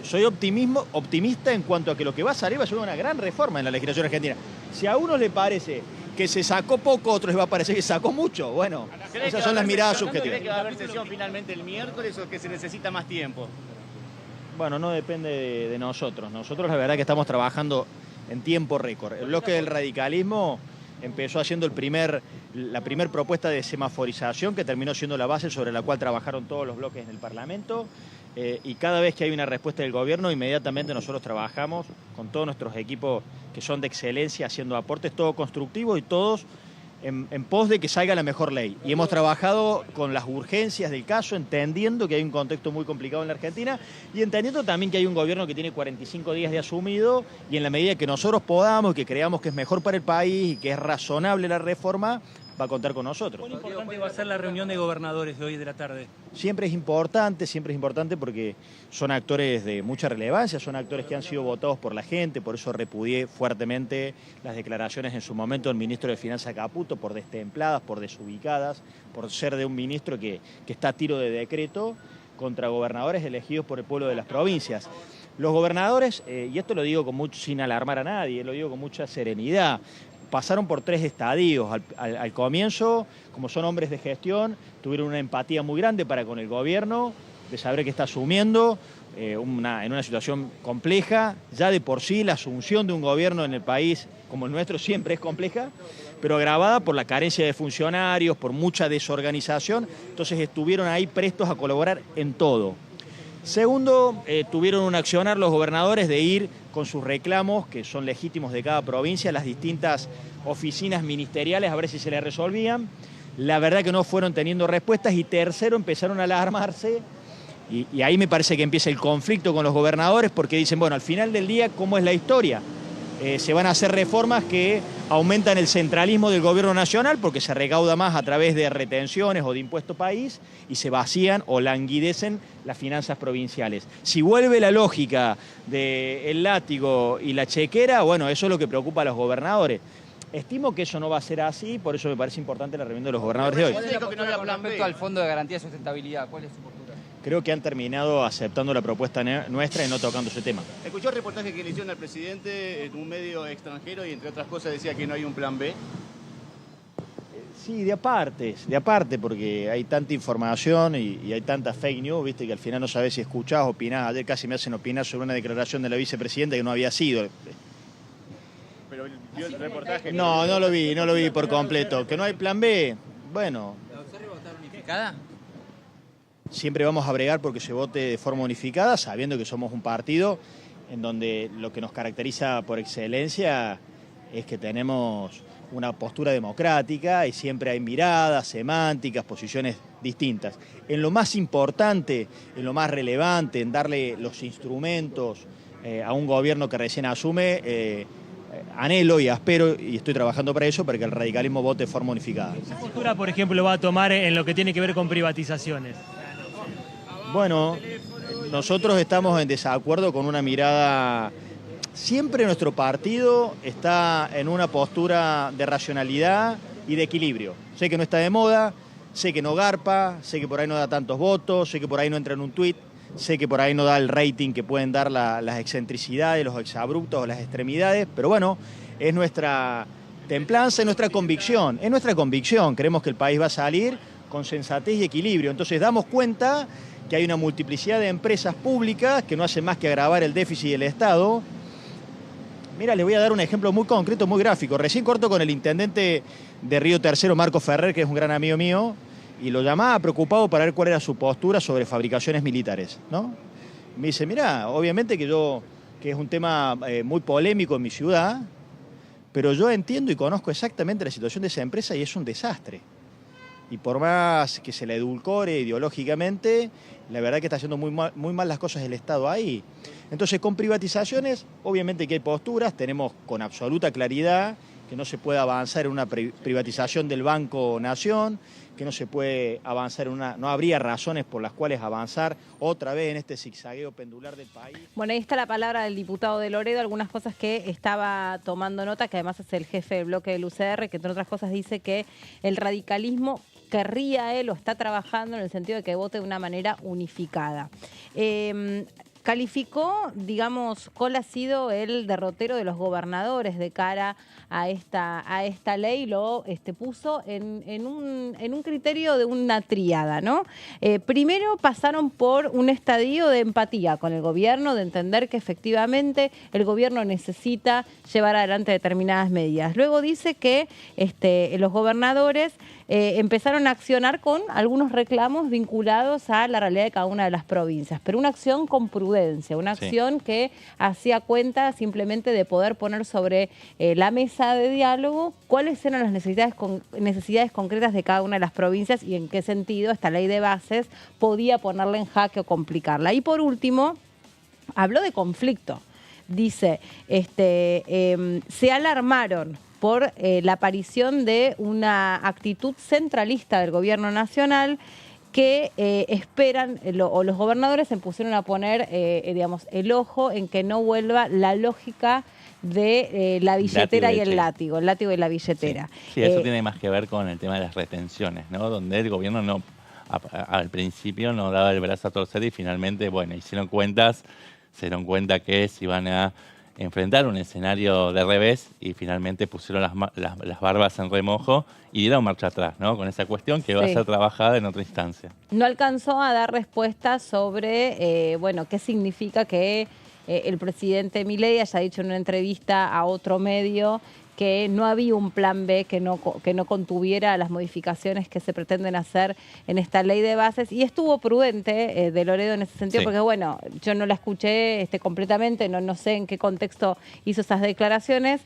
Soy optimista en cuanto a que lo que va a salir va a ser una gran reforma en la legislación argentina. Si a uno le parece que se sacó poco, a otros les va a parecer que se sacó mucho. Bueno, esas son las miradas subjetivas. ¿Cree que va a haber sesión finalmente el miércoles o que se necesita más tiempo? Bueno, no depende de nosotros. Nosotros la verdad que estamos trabajando en tiempo récord. El bloque del radicalismo empezó haciendo la primer propuesta de semaforización que terminó siendo la base sobre la cual trabajaron todos los bloques en el Parlamento. Y cada vez que hay una respuesta del gobierno, inmediatamente nosotros trabajamos con todos nuestros equipos que son de excelencia, haciendo aportes todo constructivos y todos en pos de que salga la mejor ley. Y hemos trabajado con las urgencias del caso, entendiendo que hay un contexto muy complicado en la Argentina y entendiendo también que hay un gobierno que tiene 45 días de asumido y en la medida que nosotros podamos, que creamos que es mejor para el país y que es razonable la reforma, va a contar con nosotros. ¿Cuán importante va a ser la reunión de gobernadores de hoy de la tarde? Siempre es importante porque son actores de mucha relevancia, son actores que han sido votados por la gente, por eso repudié fuertemente las declaraciones en su momento del ministro de Finanzas Caputo, por destempladas, por desubicadas, por ser de un ministro que está a tiro de decreto contra gobernadores elegidos por el pueblo de las provincias. Los gobernadores, y esto lo digo sin alarmar a nadie, lo digo con mucha serenidad, pasaron por 3 estadios. Al comienzo, como son hombres de gestión, tuvieron una empatía muy grande para con el gobierno, de saber que está asumiendo en una situación compleja. Ya de por sí la asunción de un gobierno en el país como el nuestro siempre es compleja, pero agravada por la carencia de funcionarios, por mucha desorganización. Entonces estuvieron ahí prestos a colaborar en todo. Segundo, tuvieron un accionar los gobernadores de ir con sus reclamos, que son legítimos de cada provincia, a las distintas oficinas ministeriales a ver si se les resolvían. La verdad que no fueron teniendo respuestas. Y tercero, empezaron a alarmarse y ahí me parece que empieza el conflicto con los gobernadores porque dicen, bueno, al final del día, ¿cómo es la historia? Se van a hacer reformas que aumentan el centralismo del gobierno nacional porque se recauda más a través de retenciones o de impuesto país y se vacían o languidecen las finanzas provinciales. Si vuelve la lógica del látigo y la chequera, bueno, eso es lo que preocupa a los gobernadores. Estimo que eso no va a ser así, por eso me parece importante la reunión de los gobernadores de hoy. ¿Cuál es la postura con respecto al Fondo de Garantía de Sustentabilidad? ¿Cuál es su postura? Creo que han terminado aceptando la propuesta nuestra y no tocando ese tema. ¿Escuchó el reportaje que le hicieron al presidente en un medio extranjero y entre otras cosas decía que no hay un plan B? Sí, de aparte, porque hay tanta información y hay tanta fake news, viste, que al final no sabes si escuchás o opinás. Ayer casi me hacen opinar sobre una declaración de la vicepresidenta que no había sido. Pero vio el reportaje. No lo vi por completo. Que no hay plan B, bueno. ¿La UCR va a estar unificada? Siempre vamos a bregar porque se vote de forma unificada, sabiendo que somos un partido en donde lo que nos caracteriza por excelencia es que tenemos una postura democrática y siempre hay miradas, semánticas, posiciones distintas. En lo más importante, en lo más relevante, en darle los instrumentos a un gobierno que recién asume, anhelo y aspero, y estoy trabajando para eso, para que el radicalismo vote de forma unificada. ¿Qué postura, por ejemplo, va a tomar en lo que tiene que ver con privatizaciones? Bueno, nosotros estamos en desacuerdo con una mirada. Siempre nuestro partido está en una postura de racionalidad y de equilibrio. Sé que no está de moda, sé que no garpa, sé que por ahí no da tantos votos, sé que por ahí no entra en un tuit, sé que por ahí no da el rating que pueden dar las excentricidades, los exabruptos o las extremidades, pero bueno, es nuestra templanza, es nuestra convicción, creemos que el país va a salir con sensatez y equilibrio, entonces damos cuenta que hay una multiplicidad de empresas públicas que no hacen más que agravar el déficit del Estado. Mira, les voy a dar un ejemplo muy concreto, muy gráfico. Recién corto con el intendente de Río Tercero, Marco Ferrer, que es un gran amigo mío, y lo llamaba preocupado para ver cuál era su postura sobre fabricaciones militares, ¿no? Me dice, mira, obviamente que es un tema muy polémico en mi ciudad, pero yo entiendo y conozco exactamente la situación de esa empresa y es un desastre. Y por más que se la edulcore ideológicamente, la verdad que está haciendo muy mal las cosas el Estado ahí. Entonces, con privatizaciones, obviamente que hay posturas, tenemos con absoluta claridad que no se puede avanzar en una privatización del Banco Nación, que no se puede avanzar no habría razones por las cuales avanzar otra vez en este zigzagueo pendular del país. Bueno, ahí está la palabra del diputado de Loredo, algunas cosas que estaba tomando nota, que además es el jefe del bloque del UCR, que entre otras cosas dice que el radicalismo querría él o está trabajando en el sentido de que vote de una manera unificada. Calificó, digamos, cuál ha sido el derrotero de los gobernadores de cara a esta ley, lo puso en un criterio de una tríada, ¿no? Primero pasaron por un estadio de empatía con el gobierno, de entender que efectivamente el gobierno necesita llevar adelante determinadas medidas. Luego dice que los gobernadores empezaron a accionar con algunos reclamos vinculados a la realidad de cada una de las provincias, pero una acción con prudencia, una acción que hacía cuenta simplemente de poder poner sobre la mesa de diálogo cuáles eran las necesidades concretas de cada una de las provincias y en qué sentido esta ley de bases podía ponerla en jaque o complicarla. Y por último, habló de conflicto. Dice, se alarmaron por la aparición de una actitud centralista del gobierno nacional que esperan, o los gobernadores se pusieron a poner, digamos, el ojo en que no vuelva la lógica de la billetera y el látigo y la billetera. Sí, eso tiene más que ver con el tema de las retenciones, ¿no? Donde el gobierno al principio no daba el brazo a torcer y finalmente, bueno, hicieron cuentas, se dieron cuenta que se iban a enfrentar un escenario de revés y finalmente pusieron las barbas en remojo y dieron marcha atrás, ¿no? Con esa cuestión que va a ser trabajada en otra instancia. No alcanzó a dar respuestas sobre, qué significa que el presidente Milei haya dicho en una entrevista a otro medio que no había un plan B que no contuviera las modificaciones que se pretenden hacer en esta ley de bases, y estuvo prudente de Loredo en ese sentido, porque bueno, yo no la escuché completamente, no sé en qué contexto hizo esas declaraciones.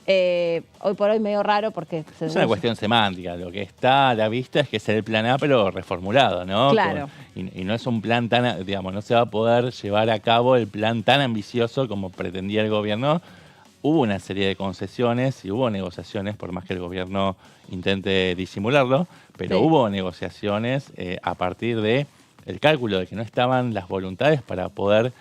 Hoy por hoy medio raro porque... Es una cuestión semántica, lo que está a la vista es que es el plan A pero reformulado, ¿no? Claro. Y no es un plan tan, digamos, no se va a poder llevar a cabo el plan tan ambicioso como pretendía el gobierno. Hubo una serie de concesiones y hubo negociaciones, por más que el gobierno intente disimularlo, pero hubo negociaciones a partir de el cálculo de que no estaban las voluntades para poder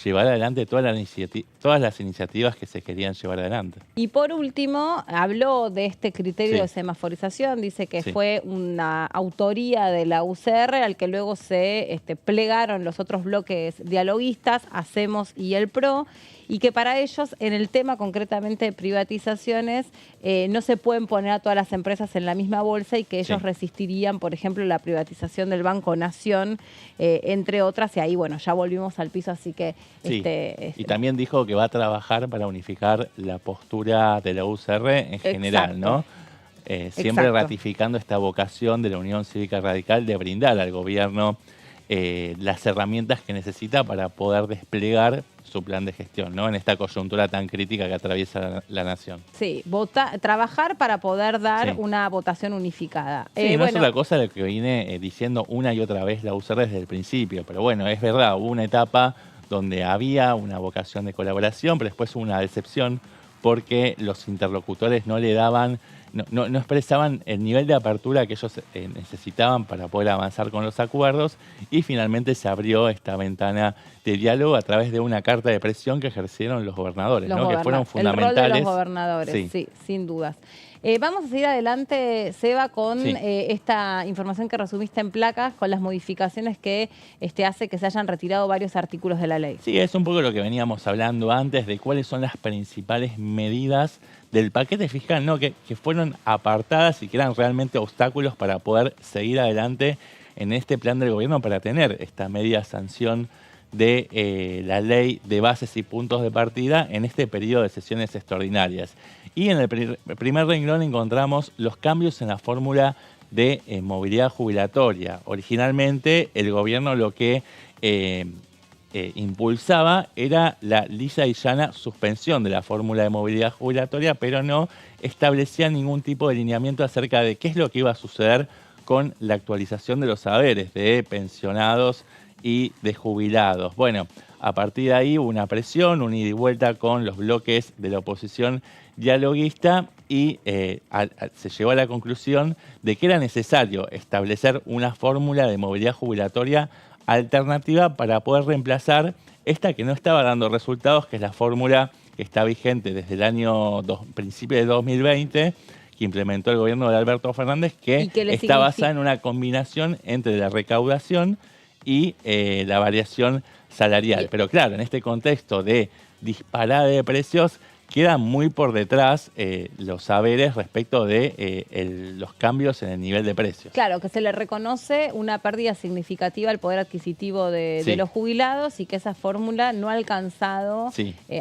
llevar adelante todas las iniciativas que se querían llevar adelante. Y por último, habló de este criterio de semaforización, dice que fue una autoría de la UCR al que luego se plegaron los otros bloques dialoguistas, Hacemos y el PRO, y que para ellos, en el tema concretamente de privatizaciones, no se pueden poner a todas las empresas en la misma bolsa y que ellos resistirían, por ejemplo, la privatización del Banco Nación, entre otras, y ahí, bueno, ya volvimos al piso, así que... Y también dijo que va a trabajar para unificar la postura de la UCR en general, ¿no? Siempre ratificando esta vocación de la Unión Cívica Radical de brindar al gobierno las herramientas que necesita para poder desplegar su plan de gestión, ¿no? En esta coyuntura tan crítica que atraviesa la nación. Sí, trabajar para poder dar una votación unificada. No es otra cosa lo que viene diciendo una y otra vez la UCR desde el principio, pero bueno, es verdad, hubo una etapa donde había una vocación de colaboración, pero después hubo una decepción porque los interlocutores no le daban, no expresaban el nivel de apertura que ellos necesitaban para poder avanzar con los acuerdos, y finalmente se abrió esta ventana de diálogo a través de una carta de presión que ejercieron los gobernadores, ¿no? Que fueron fundamentales. El rol de los gobernadores, sí, sin dudas. Vamos a seguir adelante, Seba, con esta información que resumiste en placas, con las modificaciones que hace que se hayan retirado varios artículos de la ley. Sí, es un poco lo que veníamos hablando antes de cuáles son las principales medidas del paquete fiscal, ¿no? que fueron apartadas y que eran realmente obstáculos para poder seguir adelante en este plan del gobierno para tener esta media sanción de la ley de bases y puntos de partida en este periodo de sesiones extraordinarias. Y en el primer renglón encontramos los cambios en la fórmula de movilidad jubilatoria. Originalmente el gobierno lo que impulsaba era la lisa y llana suspensión de la fórmula de movilidad jubilatoria, pero no establecía ningún tipo de lineamiento acerca de qué es lo que iba a suceder con la actualización de los saberes de pensionados y de jubilados. Bueno, a partir de ahí hubo una presión, un ida y vuelta con los bloques de la oposición dialoguista y se llegó a la conclusión de que era necesario establecer una fórmula de movilidad jubilatoria alternativa para poder reemplazar esta que no estaba dando resultados, que es la fórmula que está vigente desde el principio de 2020, que implementó el gobierno de Alberto Fernández, que está basada en una combinación entre la recaudación y la variación salarial. Pero claro, en este contexto de disparada de precios, quedan muy por detrás los saberes respecto de los cambios en el nivel de precios. Claro, que se le reconoce una pérdida significativa al poder adquisitivo de los jubilados y que esa fórmula no ha alcanzado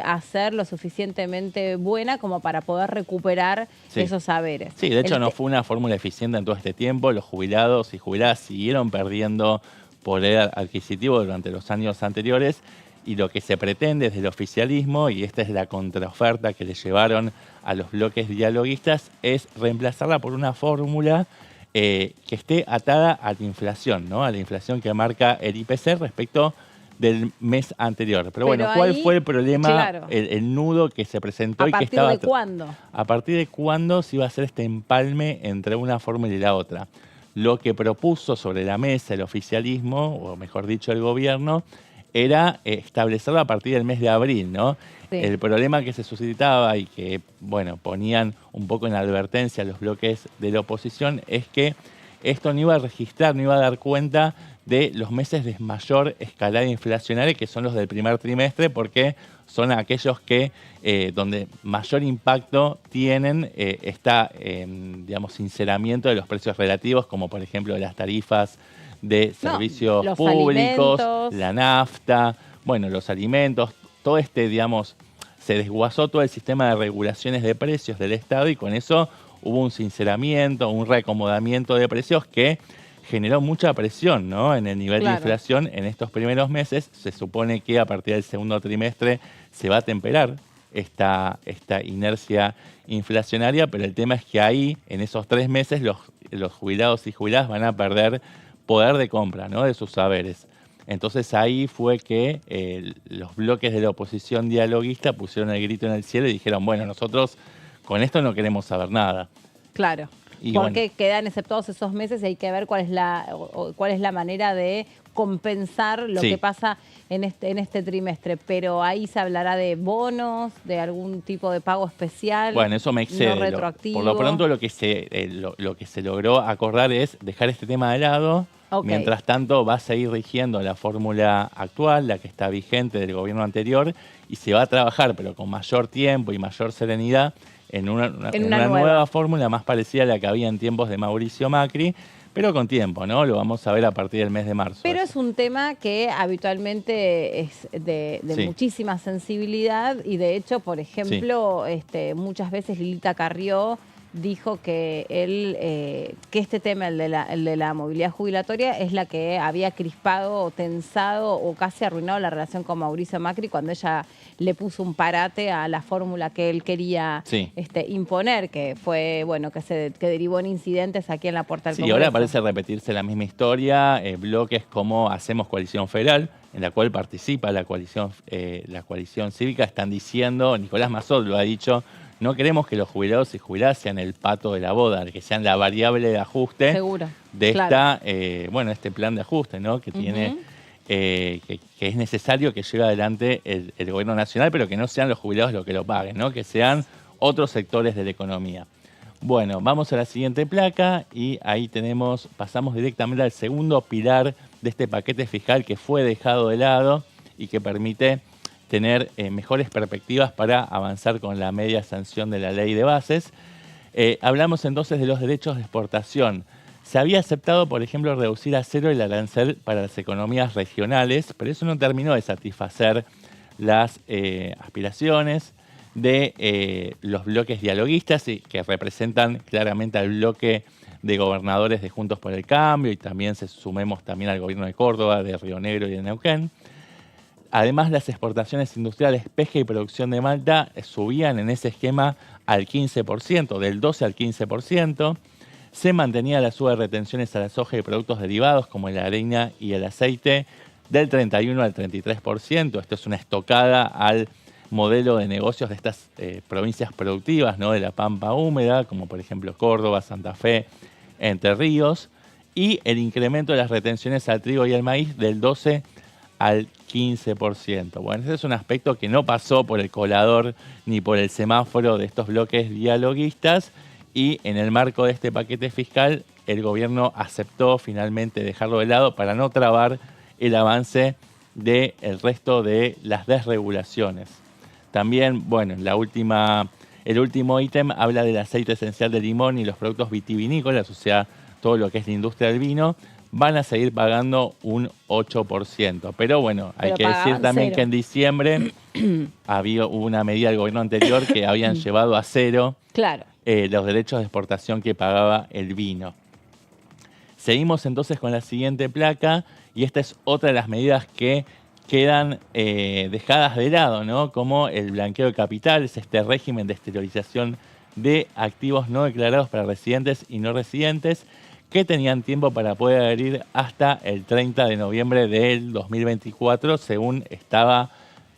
a ser lo suficientemente buena como para poder recuperar esos saberes. Sí, de hecho no fue una fórmula eficiente en todo este tiempo. Los jubilados y jubiladas siguieron perdiendo poder adquisitivo durante los años anteriores. Y lo que se pretende desde el oficialismo, y esta es la contraoferta que le llevaron a los bloques dialoguistas, es reemplazarla por una fórmula que esté atada a la inflación, ¿no? A la inflación que marca el IPC respecto del mes anterior. Pero bueno, ¿cuál fue el problema, claro, el nudo que se presentó? ¿A partir de cuándo? ¿A partir de cuándo se iba a hacer este empalme entre una fórmula y la otra? Lo que propuso sobre la mesa el oficialismo, o mejor dicho el gobierno, era establecerlo a partir del mes de abril, ¿no? Sí. El problema que se suscitaba y que, bueno, ponían un poco en advertencia los bloques de la oposición es que esto no iba a registrar, no iba a dar cuenta de los meses de mayor escalada inflacionaria, que son los del primer trimestre, porque son aquellos que donde mayor impacto tienen digamos, sinceramiento de los precios relativos, como por ejemplo las tarifas de servicios públicos, alimentos, la nafta, bueno, los alimentos, todo digamos, se desguazó todo el sistema de regulaciones de precios del Estado y con eso hubo un sinceramiento, un reacomodamiento de precios que generó mucha presión, ¿no? En el nivel de inflación en estos primeros meses. Se supone que a partir del segundo trimestre se va a temperar esta inercia inflacionaria, pero el tema es que ahí, en esos 3 meses, los jubilados y jubiladas van a perder poder de compra, ¿no? De sus saberes. Entonces ahí fue que los bloques de la oposición dialoguista pusieron el grito en el cielo y dijeron, bueno, nosotros con esto no queremos saber nada. Claro, y porque quedan exceptuados esos meses y hay que ver cuál es la manera de compensar lo que pasa en este trimestre. Pero ahí se hablará de bonos, de algún tipo de pago especial. Bueno, eso me excede. No retroactivo. Por lo pronto lo que se logró acordar es dejar este tema de lado. Mientras tanto va a seguir rigiendo la fórmula actual, la que está vigente del gobierno anterior, y se va a trabajar, pero con mayor tiempo y mayor serenidad, en una nueva fórmula más parecida a la que había en tiempos de Mauricio Macri, pero con tiempo, ¿no? Lo vamos a ver a partir del mes de marzo. Pero es un tema que habitualmente es de muchísima sensibilidad y de hecho, por ejemplo, muchas veces Lilita Carrió dijo que que este tema, el de la movilidad jubilatoria, es la que había crispado o tensado o casi arruinado la relación con Mauricio Macri cuando ella le puso un parate a la fórmula que él quería imponer, que fue, bueno, que derivó en incidentes aquí en la puerta del Congreso. Sí, ahora parece repetirse la misma historia, bloques como Hacemos Coalición Federal, en la cual participa la coalición cívica, están diciendo, Nicolás Massot lo ha dicho, no queremos que los jubilados y jubiladas sean el pato de la boda, que sean la variable de ajuste de este plan de ajuste, ¿no? Que tiene, que es necesario que lleve adelante el gobierno nacional, pero que no sean los jubilados los que lo paguen, ¿no? Que sean otros sectores de la economía. Bueno, vamos a la siguiente placa y ahí pasamos directamente al segundo pilar de este paquete fiscal que fue dejado de lado y que permite tener mejores perspectivas para avanzar con la media sanción de la ley de bases. Hablamos entonces de los derechos de exportación. Se había aceptado, por ejemplo, reducir a cero el arancel para las economías regionales, pero eso no terminó de satisfacer las aspiraciones de los bloques dialoguistas y que representan claramente al bloque de gobernadores de Juntos por el Cambio y también sumemos también al gobierno de Córdoba, de Río Negro y de Neuquén. Además, las exportaciones industriales, pesca y producción de malta subían en ese esquema al 15%, del 12 al 15%. Se mantenía la suba de retenciones a la soja y productos derivados como la harina y el aceite del 31 al 33%. Esto es una estocada al modelo de negocios de estas provincias productivas, ¿no? De la Pampa húmeda, como por ejemplo Córdoba, Santa Fe, Entre Ríos. Y el incremento de las retenciones al trigo y al maíz del 12 al 15%. Bueno, ese es un aspecto que no pasó por el colador ni por el semáforo de estos bloques dialoguistas y en el marco de este paquete fiscal el gobierno aceptó finalmente dejarlo de lado para no trabar el avance del resto de las desregulaciones. También, bueno, el último ítem habla del aceite esencial de limón y los productos vitivinícolas, o sea, todo lo que es la industria del vino, van a seguir pagando un 8%. Pero bueno, hay que decir también que en diciembre hubo una medida del gobierno anterior que habían llevado a cero los derechos de exportación que pagaba el vino. Seguimos entonces con la siguiente placa y esta es otra de las medidas que quedan dejadas de lado, ¿no? Como el blanqueo de capitales, este régimen de exteriorización de activos no declarados para residentes y no residentes que tenían tiempo para poder adherir hasta el 30 de noviembre del 2024, según estaba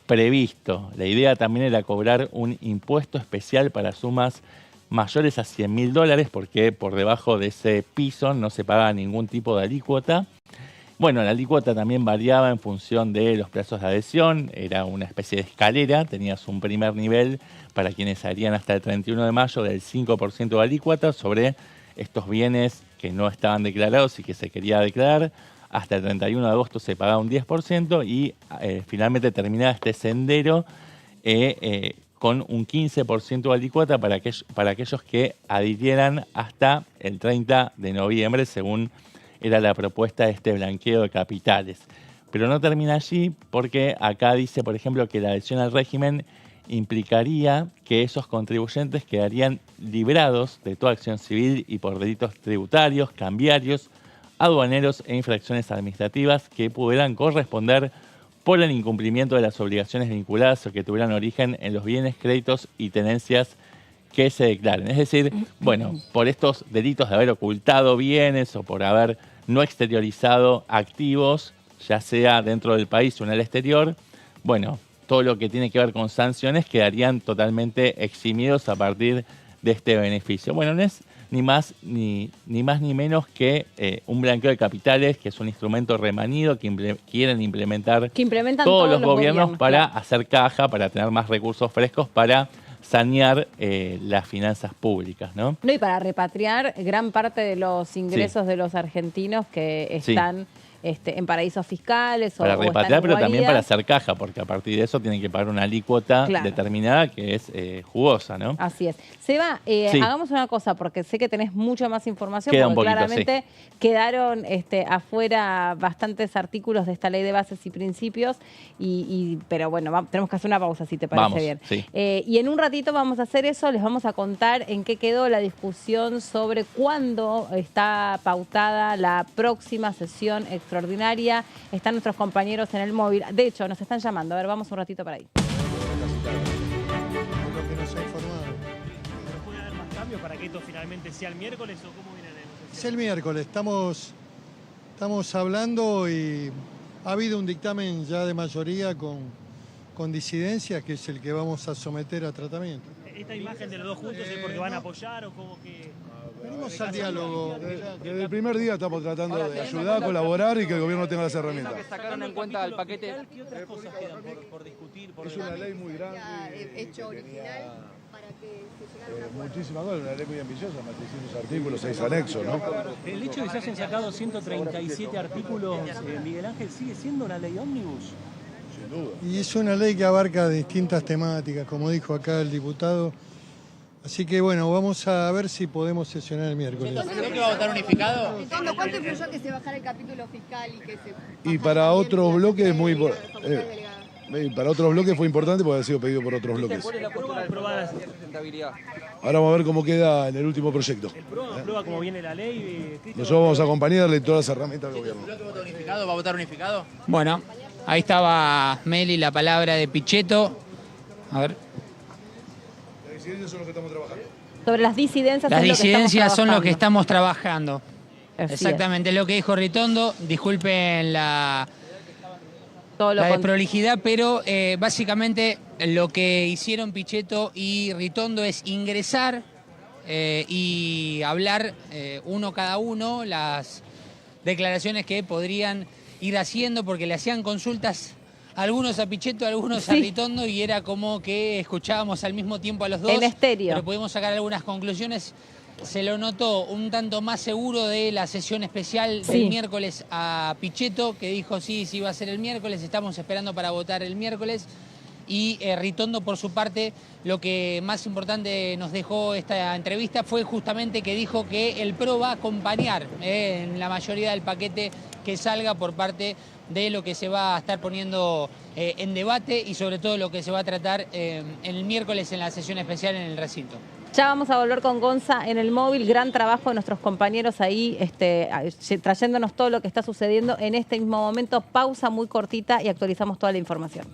previsto. La idea también era cobrar un impuesto especial para sumas mayores a $100.000, porque por debajo de ese piso no se pagaba ningún tipo de alícuota. Bueno, la alícuota también variaba en función de los plazos de adhesión, era una especie de escalera, tenías un primer nivel para quienes adherían hasta el 31 de mayo del 5% de alícuota sobre estos bienes que no estaban declarados y que se quería declarar. Hasta el 31 de agosto se pagaba un 10% y finalmente terminaba este sendero con un 15% de alícuota para aquellos que adhirieran hasta el 30 de noviembre, según era la propuesta de este blanqueo de capitales. Pero no termina allí porque acá dice, por ejemplo, que la adhesión al régimen implicaría que esos contribuyentes quedarían librados de toda acción civil y por delitos tributarios, cambiarios, aduaneros e infracciones administrativas que pudieran corresponder por el incumplimiento de las obligaciones vinculadas o que tuvieran origen en los bienes, créditos y tenencias que se declaren. Es decir, bueno, por estos delitos de haber ocultado bienes o por haber no exteriorizado activos, ya sea dentro del país o en el exterior, bueno, todo lo que tiene que ver con sanciones quedarían totalmente eximidos a partir de este beneficio. Bueno, no es ni más ni menos que un blanqueo de capitales, que es un instrumento remanido que quieren implementar todos los gobiernos para hacer caja, para tener más recursos frescos, para sanear las finanzas públicas, ¿no? No, y para repatriar gran parte de los ingresos de los argentinos que están en paraísos fiscales para o repatriar, pero también para hacer caja, porque a partir de eso tienen que pagar una alícuota determinada que es jugosa, ¿no? Así es. Seba, hagamos una cosa, porque sé que tenés mucha más información, Queda porque un poquito, claramente quedaron afuera bastantes artículos de esta ley de bases y principios, pero bueno, tenemos que hacer una pausa, si te parece bien. Sí. Y en un ratito vamos a hacer eso, les vamos a contar en qué quedó la discusión sobre cuándo está pautada la próxima sesión extraordinaria. Están nuestros compañeros en el móvil. De hecho, nos están llamando. A ver, vamos un ratito para ahí. ¿No puede haber más cambios para que esto finalmente sea el miércoles o cómo viene la negociación? Es el miércoles. Estamos hablando y Ha habido un dictamen ya de mayoría con disidencias, que es el que vamos a someter a tratamiento. ¿Esta imagen de los dos juntos es porque van a apoyar o como que...? Venimos al diálogo. Desde el primer día estamos tratando de ayudar, colaborar y que el gobierno tenga las herramientas. ¿Que sacaron en cuenta el paquete? ¿Qué otras cosas quedan por discutir? Es una ley muy grande. Hecho original para que se llegara a un acuerdo. Muchísimas cosas, una ley muy ambiciosa, más de 600 artículos, 6 anexos, ¿no? El hecho de que se hayan sacado 137 artículos, Miguel Ángel, ¿sigue siendo una ley ómnibus? Sin duda. Y es una ley que abarca distintas temáticas, como dijo acá el diputado. Así que bueno, vamos a ver si podemos sesionar el miércoles. ¿Creo que va a votar unificado? ¿Cuánto influyó que se bajara el capítulo fiscal y que se... Y para otros bloques es muy para otros bloques fue importante porque ha sido pedido por otros bloques. ¿Cuál es la postura del PRO de sustentabilidad? Ahora vamos a ver cómo queda en el último proyecto. ¿El PRO aprueba cómo viene la ley? Nosotros vamos a acompañarle todas las herramientas del gobierno. ¿El bloque vota unificado? ¿Va a votar unificado? Bueno, ahí estaba Meli, la palabra de Pichetto. A ver. Las disidencias son los que estamos trabajando. Sobre las disidencias. Las disidencias son lo que estamos estamos trabajando. Exactamente, es lo que dijo Ritondo. Disculpen la desprolijidad, pero básicamente lo que hicieron Pichetto y Ritondo es ingresar y hablar uno cada uno las declaraciones que podrían ir haciendo, porque le hacían consultas algunos a Pichetto, algunos a Ritondo, y era como que escuchábamos al mismo tiempo a los dos. En estéreo. Pero pudimos sacar algunas conclusiones. Se lo notó un tanto más seguro de la sesión especial del miércoles a Pichetto, que dijo sí va a ser el miércoles, estamos esperando para votar el miércoles. Y Ritondo, por su parte, lo que más importante nos dejó esta entrevista fue justamente que dijo que el PRO va a acompañar en la mayoría del paquete que salga por parte de lo que se va a estar poniendo en debate y sobre todo lo que se va a tratar el miércoles en la sesión especial en el recinto. Ya vamos a volver con Gonza en el móvil. Gran trabajo de nuestros compañeros ahí, trayéndonos todo lo que está sucediendo en este mismo momento. Pausa muy cortita y actualizamos toda la información.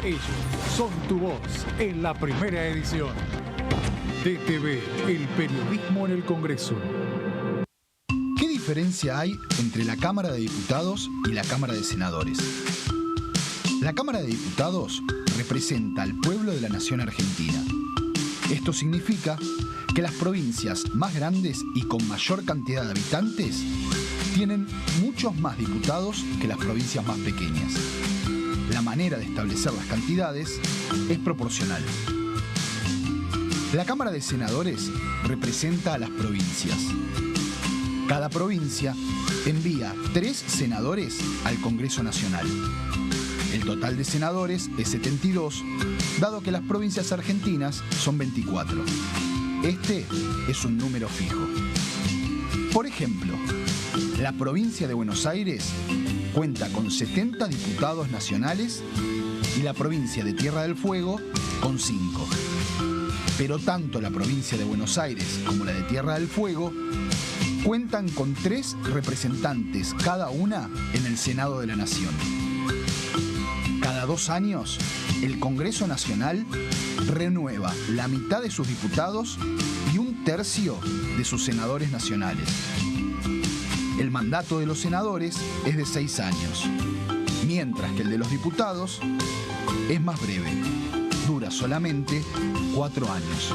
Ellos son tu voz en la primera edición. TTV, el periodismo en el Congreso. ¿Qué diferencia hay entre la Cámara de Diputados y la Cámara de Senadores? La Cámara de Diputados representa al pueblo de la nación argentina. Esto significa que las provincias más grandes y con mayor cantidad de habitantes tienen muchos más diputados que las provincias más pequeñas. La manera de establecer las cantidades es proporcional. La Cámara de Senadores representa a las provincias. Cada provincia envía 3 senadores al Congreso Nacional. El total de senadores es 72, dado que las provincias argentinas son 24. Este es un número fijo. Por ejemplo, la provincia de Buenos Aires cuenta con 70 diputados nacionales y la provincia de Tierra del Fuego con 5. Pero tanto la provincia de Buenos Aires como la de Tierra del Fuego cuentan con 3 representantes cada una en el Senado de la Nación. Cada 2 años, el Congreso Nacional renueva la mitad de sus diputados y 1/3 de sus senadores nacionales. El mandato de los senadores es de 6 años, mientras que el de los diputados es más breve. dura solamente 4 años.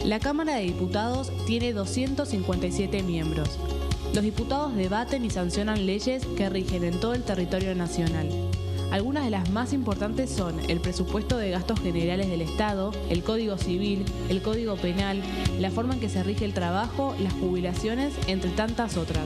La Cámara de Diputados tiene 257 miembros. Los diputados debaten y sancionan leyes que rigen en todo el territorio nacional. Algunas de las más importantes son el presupuesto de gastos generales del Estado, el Código Civil, el Código Penal, la forma en que se rige el trabajo, las jubilaciones, entre tantas otras.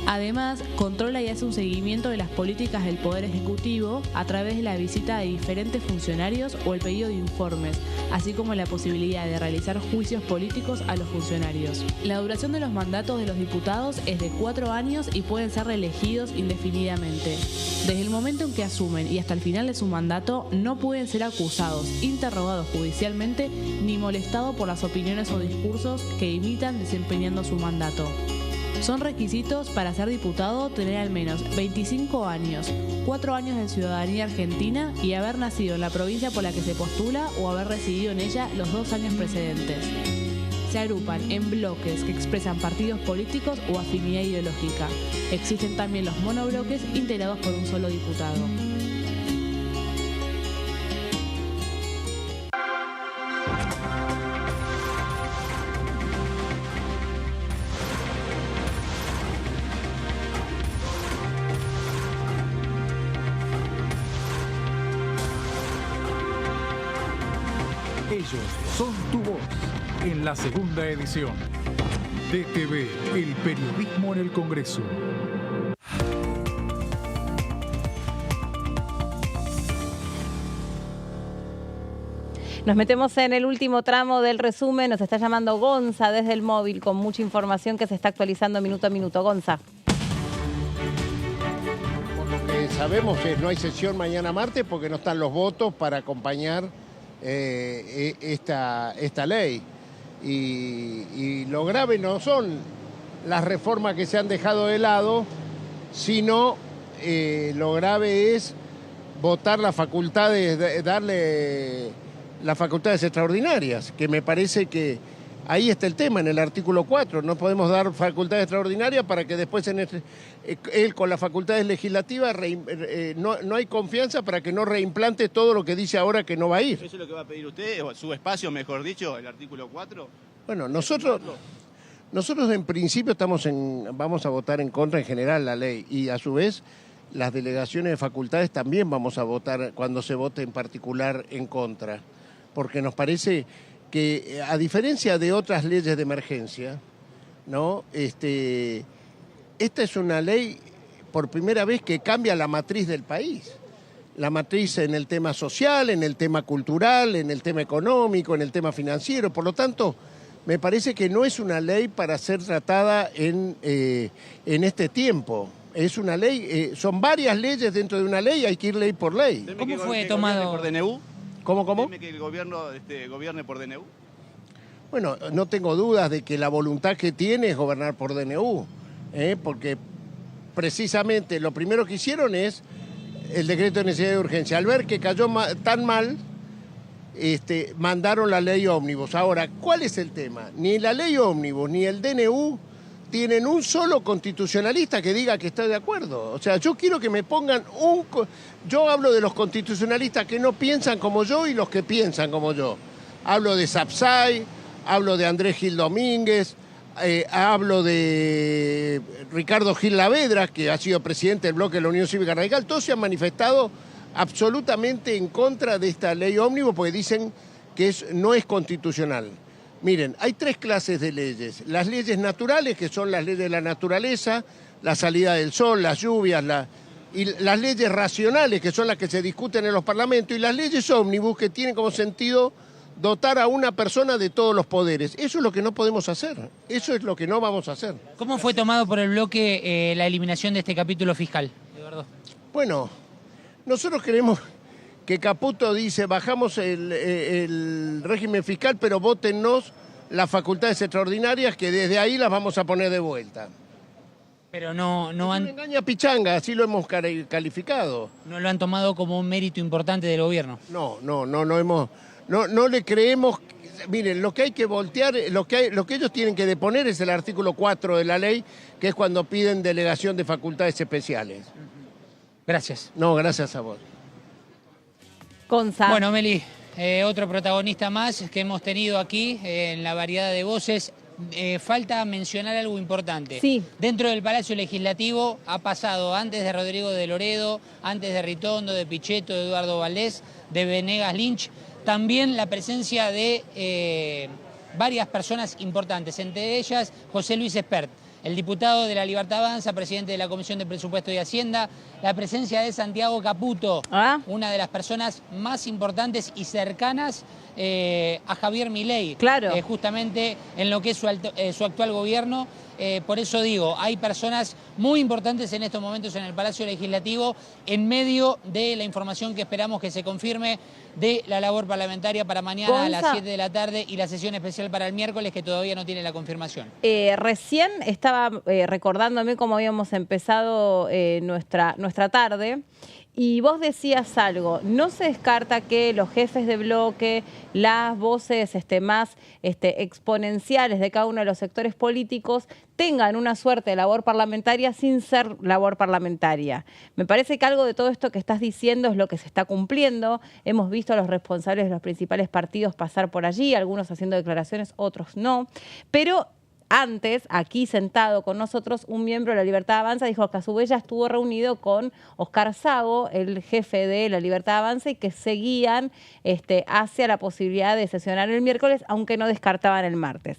Además, controla y hace un seguimiento de las políticas del Poder Ejecutivo a través de la visita de diferentes funcionarios o el pedido de informes, así como la posibilidad de realizar juicios políticos a los funcionarios. La duración de los mandatos de los diputados es de 4 años y pueden ser reelegidos indefinidamente. Desde el momento en que asumen y hasta el final de su mandato, no pueden ser acusados, interrogados judicialmente, ni molestados por las opiniones o discursos que imitan desempeñando su mandato. Son requisitos para ser diputado tener al menos 25 años, 4 años de ciudadanía argentina y haber nacido en la provincia por la que se postula o haber residido en ella los 2 años precedentes. Se agrupan en bloques que expresan partidos políticos o afinidad ideológica. Existen también los monobloques integrados por un solo diputado. Ellos son tu voz en la segunda edición. DTV, el periodismo en el Congreso. Nos metemos en el último tramo del resumen. Nos está llamando Gonza desde el móvil con mucha información que se está actualizando minuto a minuto. Gonza. Por lo que sabemos es no hay sesión mañana martes porque no están los votos para acompañar esta ley. Y lo grave no son las reformas que se han dejado de lado, sino lo grave es votar las facultades, darle las facultades extraordinarias, que me parece que ahí está el tema, en el artículo 4. No podemos dar facultades extraordinarias para que después él con las facultades legislativas no hay confianza para que no reimplante todo lo que dice ahora que no va a ir. ¿Eso es lo que va a pedir usted, o su espacio, mejor dicho, el artículo 4? Bueno, nosotros en principio vamos a votar en contra en general la ley y a su vez las delegaciones de facultades también vamos a votar cuando se vote en particular en contra, porque nos parece que a diferencia de otras leyes de emergencia, ¿no? Esta es una ley por primera vez que cambia la matriz del país. La matriz en el tema social, en el tema cultural, en el tema económico, en el tema financiero. Por lo tanto, me parece que no es una ley para ser tratada en este tiempo. Es una ley, son varias leyes dentro de una ley, hay que ir ley por ley. ¿Cómo fue tomado? ¿Por DNU? ¿Cómo? ¿Teme que el gobierno gobierne por DNU? Bueno, no tengo dudas de que la voluntad que tiene es gobernar por DNU, porque precisamente lo primero que hicieron es el decreto de necesidad de urgencia. Al ver que cayó tan mal, mandaron la ley ómnibus. Ahora, ¿cuál es el tema? Ni la ley ómnibus ni el DNU tienen un solo constitucionalista que diga que está de acuerdo. O sea, yo quiero que me pongan Yo hablo de los constitucionalistas que no piensan como yo y los que piensan como yo. Hablo de Sapsay, hablo de Andrés Gil Domínguez, hablo de Ricardo Gil Lavedra, que ha sido presidente del bloque de la Unión Cívica Radical. Todos se han manifestado absolutamente en contra de esta ley ómnibus porque dicen que no es constitucional. Miren, hay 3 clases de leyes. Las leyes naturales, que son las leyes de la naturaleza, la salida del sol, las lluvias, y las leyes racionales, que son las que se discuten en los parlamentos, y las leyes ómnibus, que tienen como sentido dotar a una persona de todos los poderes. Eso es lo que no podemos hacer, eso es lo que no vamos a hacer. ¿Cómo fue tomado por el bloque la eliminación de este capítulo fiscal, Eduardo? Bueno, nosotros creemos que Caputo dice, bajamos el régimen fiscal, pero vótennos las facultades extraordinarias, que desde ahí las vamos a poner de vuelta. Pero no han... engaña pichanga, así lo hemos calificado. ¿No lo han tomado como un mérito importante del gobierno? No le creemos. Miren, lo que hay que voltear, lo que ellos tienen que deponer es el artículo 4 de la ley, que es cuando piden delegación de facultades especiales. Gracias. No, gracias a vos. Gonza. Bueno, Meli, otro protagonista más que hemos tenido aquí en la variedad de voces. Falta mencionar algo importante. Sí. Dentro del Palacio Legislativo ha pasado antes de Rodrigo de Loredo, antes de Ritondo, de Pichetto, de Eduardo Valdés, de Venegas Lynch, también la presencia de varias personas importantes, entre ellas José Luis Espert, el diputado de la Libertad Avanza, presidente de la Comisión de Presupuesto y Hacienda, la presencia de Santiago Caputo, una de las personas más importantes y cercanas a Javier Milei, claro. Justamente en lo que es su actual gobierno. Por eso digo, hay personas muy importantes en estos momentos en el Palacio Legislativo, en medio de la información que esperamos que se confirme de la labor parlamentaria para mañana Gonza, a las 7 de la tarde y la sesión especial para el miércoles, que todavía no tiene la confirmación. Recién estaba recordándome cómo habíamos empezado nuestra tarde. Y vos decías algo, no se descarta que los jefes de bloque, las voces más exponenciales de cada uno de los sectores políticos tengan una suerte de labor parlamentaria sin ser labor parlamentaria. Me parece que algo de todo esto que estás diciendo es lo que se está cumpliendo. Hemos visto a los responsables de los principales partidos pasar por allí, algunos haciendo declaraciones, otros no. Pero antes, aquí sentado con nosotros, un miembro de la Libertad Avanza dijo que a su vez ya estuvo reunido con Oscar Sago, el jefe de la Libertad Avanza, y que seguían hacia la posibilidad de sesionar el miércoles, aunque no descartaban el martes.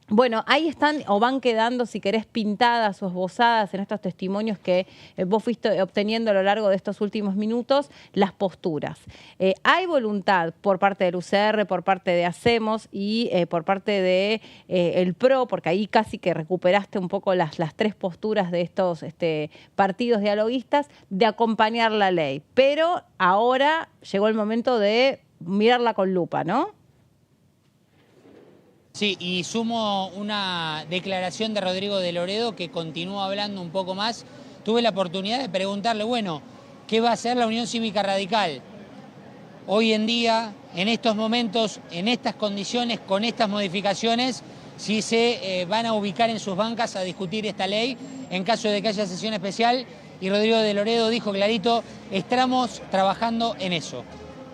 Bueno, ahí están o van quedando, si querés, pintadas o esbozadas en estos testimonios que vos fuiste obteniendo a lo largo de estos últimos minutos, las posturas. Hay voluntad por parte del UCR, por parte de Hacemos y por parte de el PRO, porque ahí casi que recuperaste un poco las tres posturas de estos partidos dialoguistas, de acompañar la ley. Pero ahora llegó el momento de mirarla con lupa, ¿no? Sí, y sumo una declaración de Rodrigo de Loredo, que continúa hablando un poco más. Tuve la oportunidad de preguntarle, bueno, ¿qué va a hacer la Unión Cívica Radical? Hoy en día, en estos momentos, en estas condiciones, con estas modificaciones, si se van a ubicar en sus bancas a discutir esta ley en caso de que haya sesión especial. Y Rodrigo de Loredo dijo clarito, estamos trabajando en eso.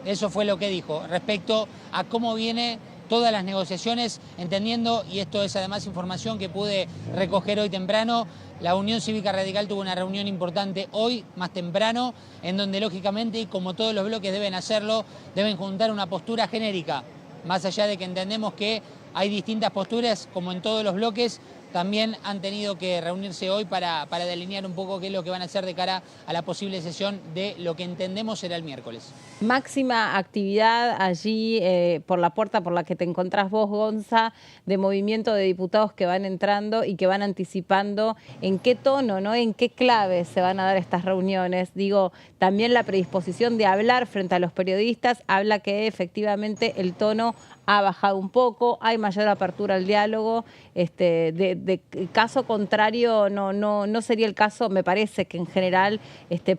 Eso fue lo que dijo respecto a cómo viene todas las negociaciones, entendiendo, y esto es además información que pude recoger hoy temprano, la Unión Cívica Radical tuvo una reunión importante hoy, más temprano, en donde lógicamente, y como todos los bloques deben hacerlo, deben juntar una postura genérica, más allá de que entendemos que hay distintas posturas, como en todos los bloques, también han tenido que reunirse hoy para delinear un poco qué es lo que van a hacer de cara a la posible sesión de lo que entendemos será el miércoles. Máxima actividad allí por la puerta por la que te encontrás vos, Gonza, de movimiento de diputados que van entrando y que van anticipando en qué tono, ¿no? En qué clave se van a dar estas reuniones. Digo, también la predisposición de hablar frente a los periodistas habla que efectivamente el tono ha bajado un poco, hay mayor apertura al diálogo. De caso contrario, no sería el caso, me parece que en general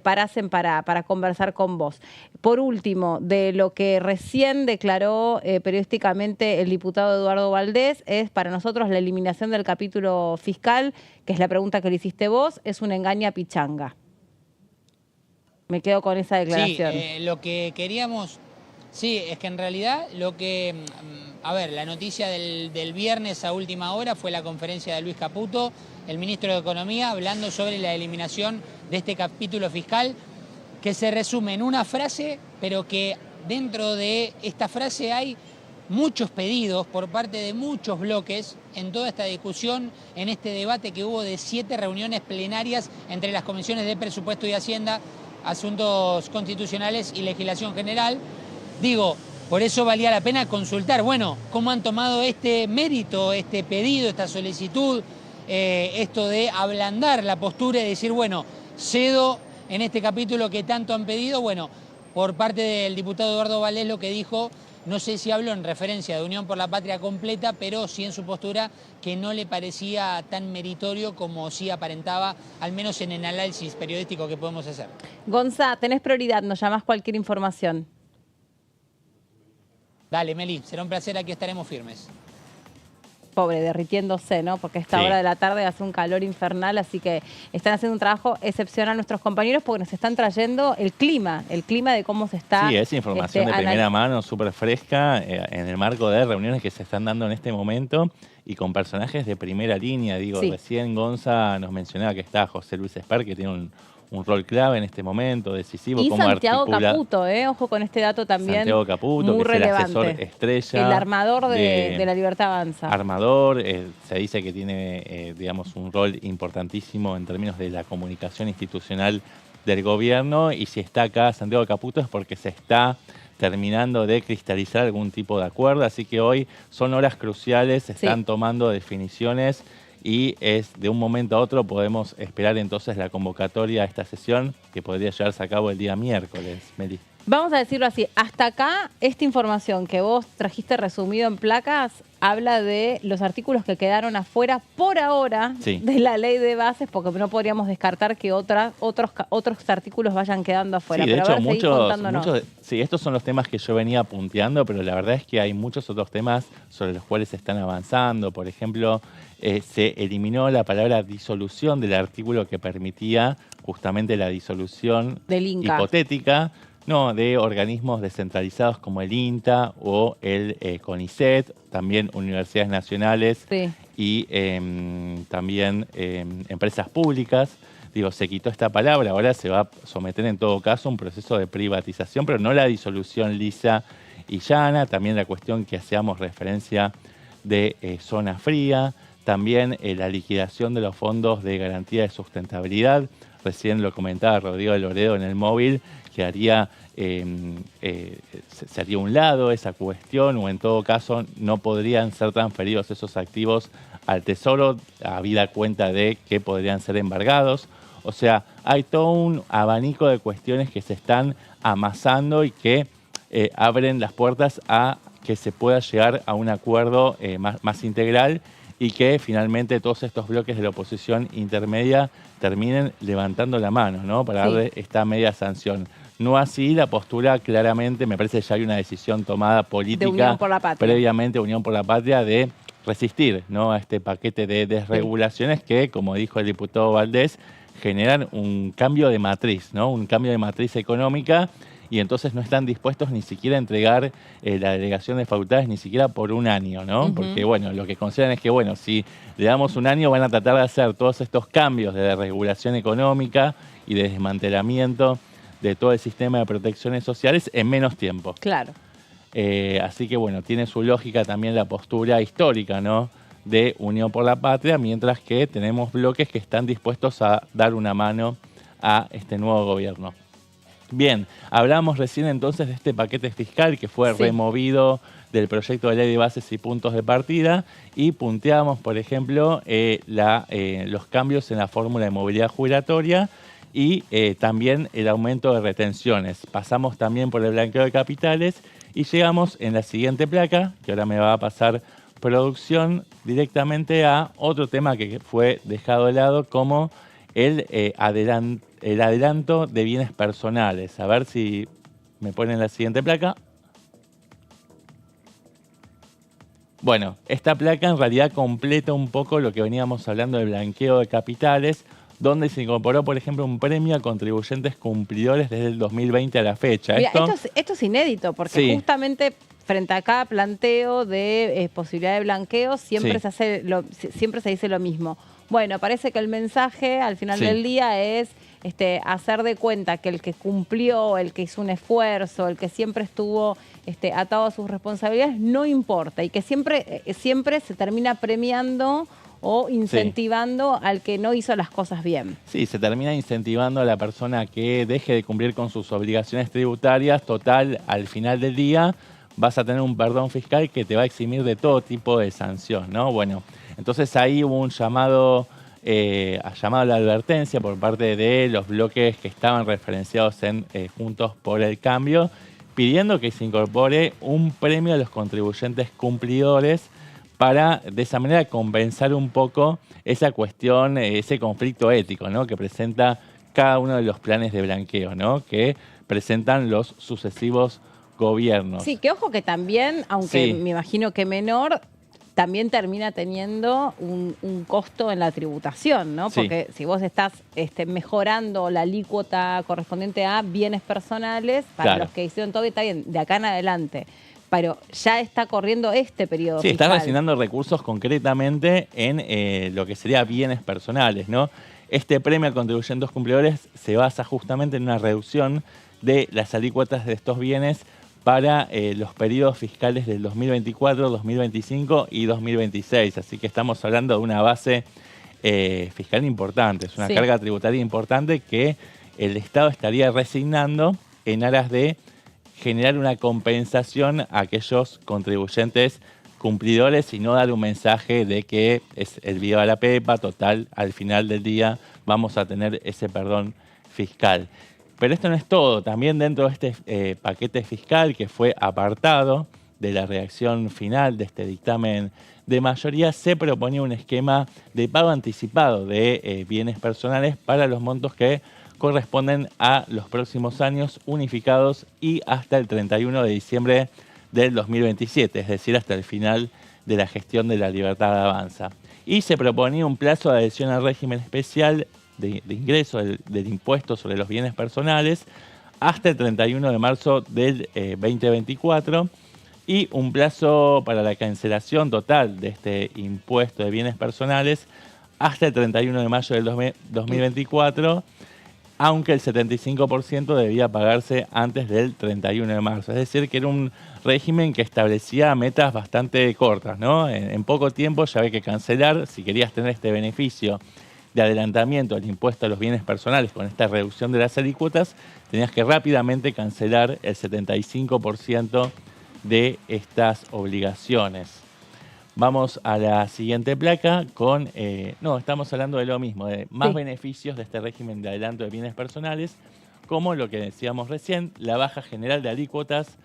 parasen para conversar con vos. Por último, de lo que recién declaró periodísticamente el diputado Eduardo Valdés, es para nosotros la eliminación del capítulo fiscal, que es la pregunta que le hiciste vos, es una engaña pichanga. Me quedo con esa declaración. Sí, lo que queríamos... Sí, es que en realidad lo que... A ver, la noticia del viernes a última hora fue la conferencia de Luis Caputo, el ministro de Economía, hablando sobre la eliminación de este capítulo fiscal, que se resume en una frase, pero que dentro de esta frase hay muchos pedidos por parte de muchos bloques en toda esta discusión, en este debate que hubo de 7 reuniones plenarias entre las comisiones de Presupuesto y Hacienda, Asuntos Constitucionales y Legislación General. Digo, por eso valía la pena consultar, bueno, cómo han tomado este mérito, este pedido, esta solicitud, esto de ablandar la postura y decir, bueno, cedo en este capítulo que tanto han pedido. Bueno, por parte del diputado Eduardo Valdés lo que dijo, no sé si habló en referencia de Unión por la Patria completa, pero sí en su postura que no le parecía tan meritorio como sí aparentaba, al menos en el análisis periodístico que podemos hacer. Gonza, tenés prioridad, nos llamás cualquier información. Dale, Meli, será un placer, aquí estaremos firmes. Pobre, derritiéndose, ¿no? Porque a esta hora de la tarde hace un calor infernal, así que están haciendo un trabajo excepcional nuestros compañeros porque nos están trayendo el clima de cómo se está... Sí, es información de primera mano, súper fresca, en el marco de reuniones que se están dando en este momento y con personajes de primera línea. Digo, recién Gonza nos mencionaba que está José Luis Espar, que tiene un rol clave en este momento, decisivo. Y como Santiago Caputo, ojo con este dato también. Santiago Caputo, muy que relevante. es el asesor estrella. El armador de La Libertad Avanza. Armador, se dice que tiene, digamos, un rol importantísimo en términos de la comunicación institucional del gobierno. Y si está acá Santiago Caputo es porque se está terminando de cristalizar algún tipo de acuerdo. Así que hoy son horas cruciales, se están tomando definiciones. Y de un momento a otro podemos esperar entonces la convocatoria a esta sesión que podría llevarse a cabo el día miércoles, Meli. Vamos a decirlo así, hasta acá esta información que vos trajiste resumido en placas habla de los artículos que quedaron afuera por ahora de la ley de bases, porque no podríamos descartar que otros artículos vayan quedando afuera. Sí, de pero hecho, muchos, estos son los temas que yo venía punteando, pero la verdad es que hay muchos otros temas sobre los cuales se están avanzando. Por ejemplo, se eliminó la palabra disolución del artículo que permitía justamente la disolución del Inca. Hipotética, no, de organismos descentralizados como el INTA o el CONICET, también universidades nacionales y también empresas públicas. Digo, se quitó esta palabra, ahora se va a someter en todo caso a un proceso de privatización, pero no la disolución lisa y llana, también la cuestión que hacíamos referencia de zona fría, también la liquidación de los fondos de garantía de sustentabilidad. Recién lo comentaba Rodrigo de Loredo en el móvil, que haría, se haría un lado esa cuestión, o en todo caso no podrían ser transferidos esos activos al Tesoro, habida cuenta de que podrían ser embargados. O sea, hay todo un abanico de cuestiones que se están amasando y que abren las puertas a que se pueda llegar a un acuerdo más integral y que finalmente todos estos bloques de la oposición intermedia terminen levantando la mano, ¿no? Para darle esta media sanción. No así la postura, claramente, me parece que ya hay una decisión tomada política de Unión por la Patria. Previamente, Unión por la Patria, de resistir, ¿no?, a este paquete de desregulaciones que, como dijo el diputado Valdés, generan un cambio de matriz, ¿no? Un cambio de matriz económica, y entonces no están dispuestos ni siquiera a entregar la delegación de facultades ni siquiera por un año, ¿no? Porque, bueno, lo que consideran es que, bueno, si le damos un año van a tratar de hacer todos estos cambios de regulación económica y de desmantelamiento de todo el sistema de protecciones sociales en menos tiempo. Claro. Así que, bueno, tiene su lógica también la postura histórica, ¿no?, de Unión por la Patria, mientras que tenemos bloques que están dispuestos a dar una mano a este nuevo gobierno. Bien, hablamos recién entonces de este paquete fiscal que fue removido del proyecto de ley de bases y puntos de partida, y punteamos, por ejemplo, los cambios en la fórmula de movilidad jubilatoria y también el aumento de retenciones. Pasamos también por el blanqueo de capitales y llegamos en la siguiente placa, que ahora me va a pasar producción, directamente a otro tema que fue dejado de lado, como el adelanto de bienes personales. A ver si me ponen la siguiente placa. Bueno, esta placa en realidad completa un poco lo que veníamos hablando del blanqueo de capitales, donde se incorporó, por ejemplo, un premio a contribuyentes cumplidores desde el 2020 a la fecha. Mira, esto es inédito, porque justamente frente a cada planteo de posibilidad de blanqueo siempre siempre se dice lo mismo. Bueno, parece que el mensaje al final del día es hacer de cuenta que el que cumplió, el que hizo un esfuerzo, el que siempre estuvo atado a sus responsabilidades, no importa y que siempre se termina premiando o incentivando al que no hizo las cosas bien. Sí, se termina incentivando a la persona que deje de cumplir con sus obligaciones tributarias. Total, al final del día vas a tener un perdón fiscal que te va a eximir de todo tipo de sanción, ¿no? Bueno, entonces ahí hubo un llamado a la advertencia por parte de los bloques que estaban referenciados en Juntos por el Cambio, pidiendo que se incorpore un premio a los contribuyentes cumplidores para de esa manera compensar un poco esa cuestión, ese conflicto ético, ¿no?, que presenta cada uno de los planes de blanqueo, ¿no?, que presentan los sucesivos gobiernos. Sí, que ojo que también, aunque Sí. me imagino que menor, también termina teniendo un costo en la tributación, ¿no? Sí. Porque si vos estás mejorando la alícuota correspondiente a bienes personales, para Claro. los que hicieron todo, está bien, de acá en adelante. Pero ya está corriendo este periodo Sí, fiscal. está asignando recursos concretamente en lo que sería bienes personales, ¿no? Este premio a contribuyentes cumplidores se basa justamente en una reducción de las alícuotas de estos bienes para los periodos fiscales del 2024, 2025 y 2026. Así que estamos hablando de una base fiscal importante, es una Sí. carga tributaria importante que el Estado estaría resignando en aras de generar una compensación a aquellos contribuyentes cumplidores y no dar un mensaje de que es el viva la pepa, total, al final del día vamos a tener ese perdón fiscal. Pero esto no es todo, también dentro de este paquete fiscal que fue apartado de la redacción final de este dictamen de mayoría, se proponía un esquema de pago anticipado de bienes personales para los montos que corresponden a los próximos años unificados y hasta el 31 de diciembre del 2027, es decir, hasta el final de la gestión de la libertad avanza. Y se proponía un plazo de adhesión al régimen especial de ingreso del impuesto sobre los bienes personales hasta el 31 de marzo del 2024 y un plazo para la cancelación total de este impuesto de bienes personales hasta el 31 de mayo del 2024, aunque el 75% debía pagarse antes del 31 de marzo. Es decir, que era un régimen que establecía metas bastante cortas, ¿no? En poco tiempo ya había que cancelar, si querías tener este beneficio de adelantamiento del impuesto a los bienes personales con esta reducción de las alícuotas, tenías que rápidamente cancelar el 75% de estas obligaciones. Vamos a la siguiente placa con... no, estamos hablando de lo mismo, de más beneficios de este régimen de adelanto de bienes personales, como lo que decíamos recién, la baja general de alícuotas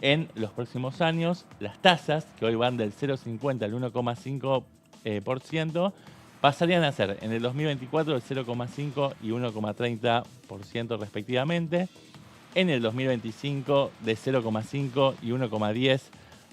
en los próximos años, las tasas, que hoy van del 0,50 al 1,5%, pasarían a ser en el 2024 el 0,5 y 1,30% respectivamente, en el 2025 de 0,5 y 1,10%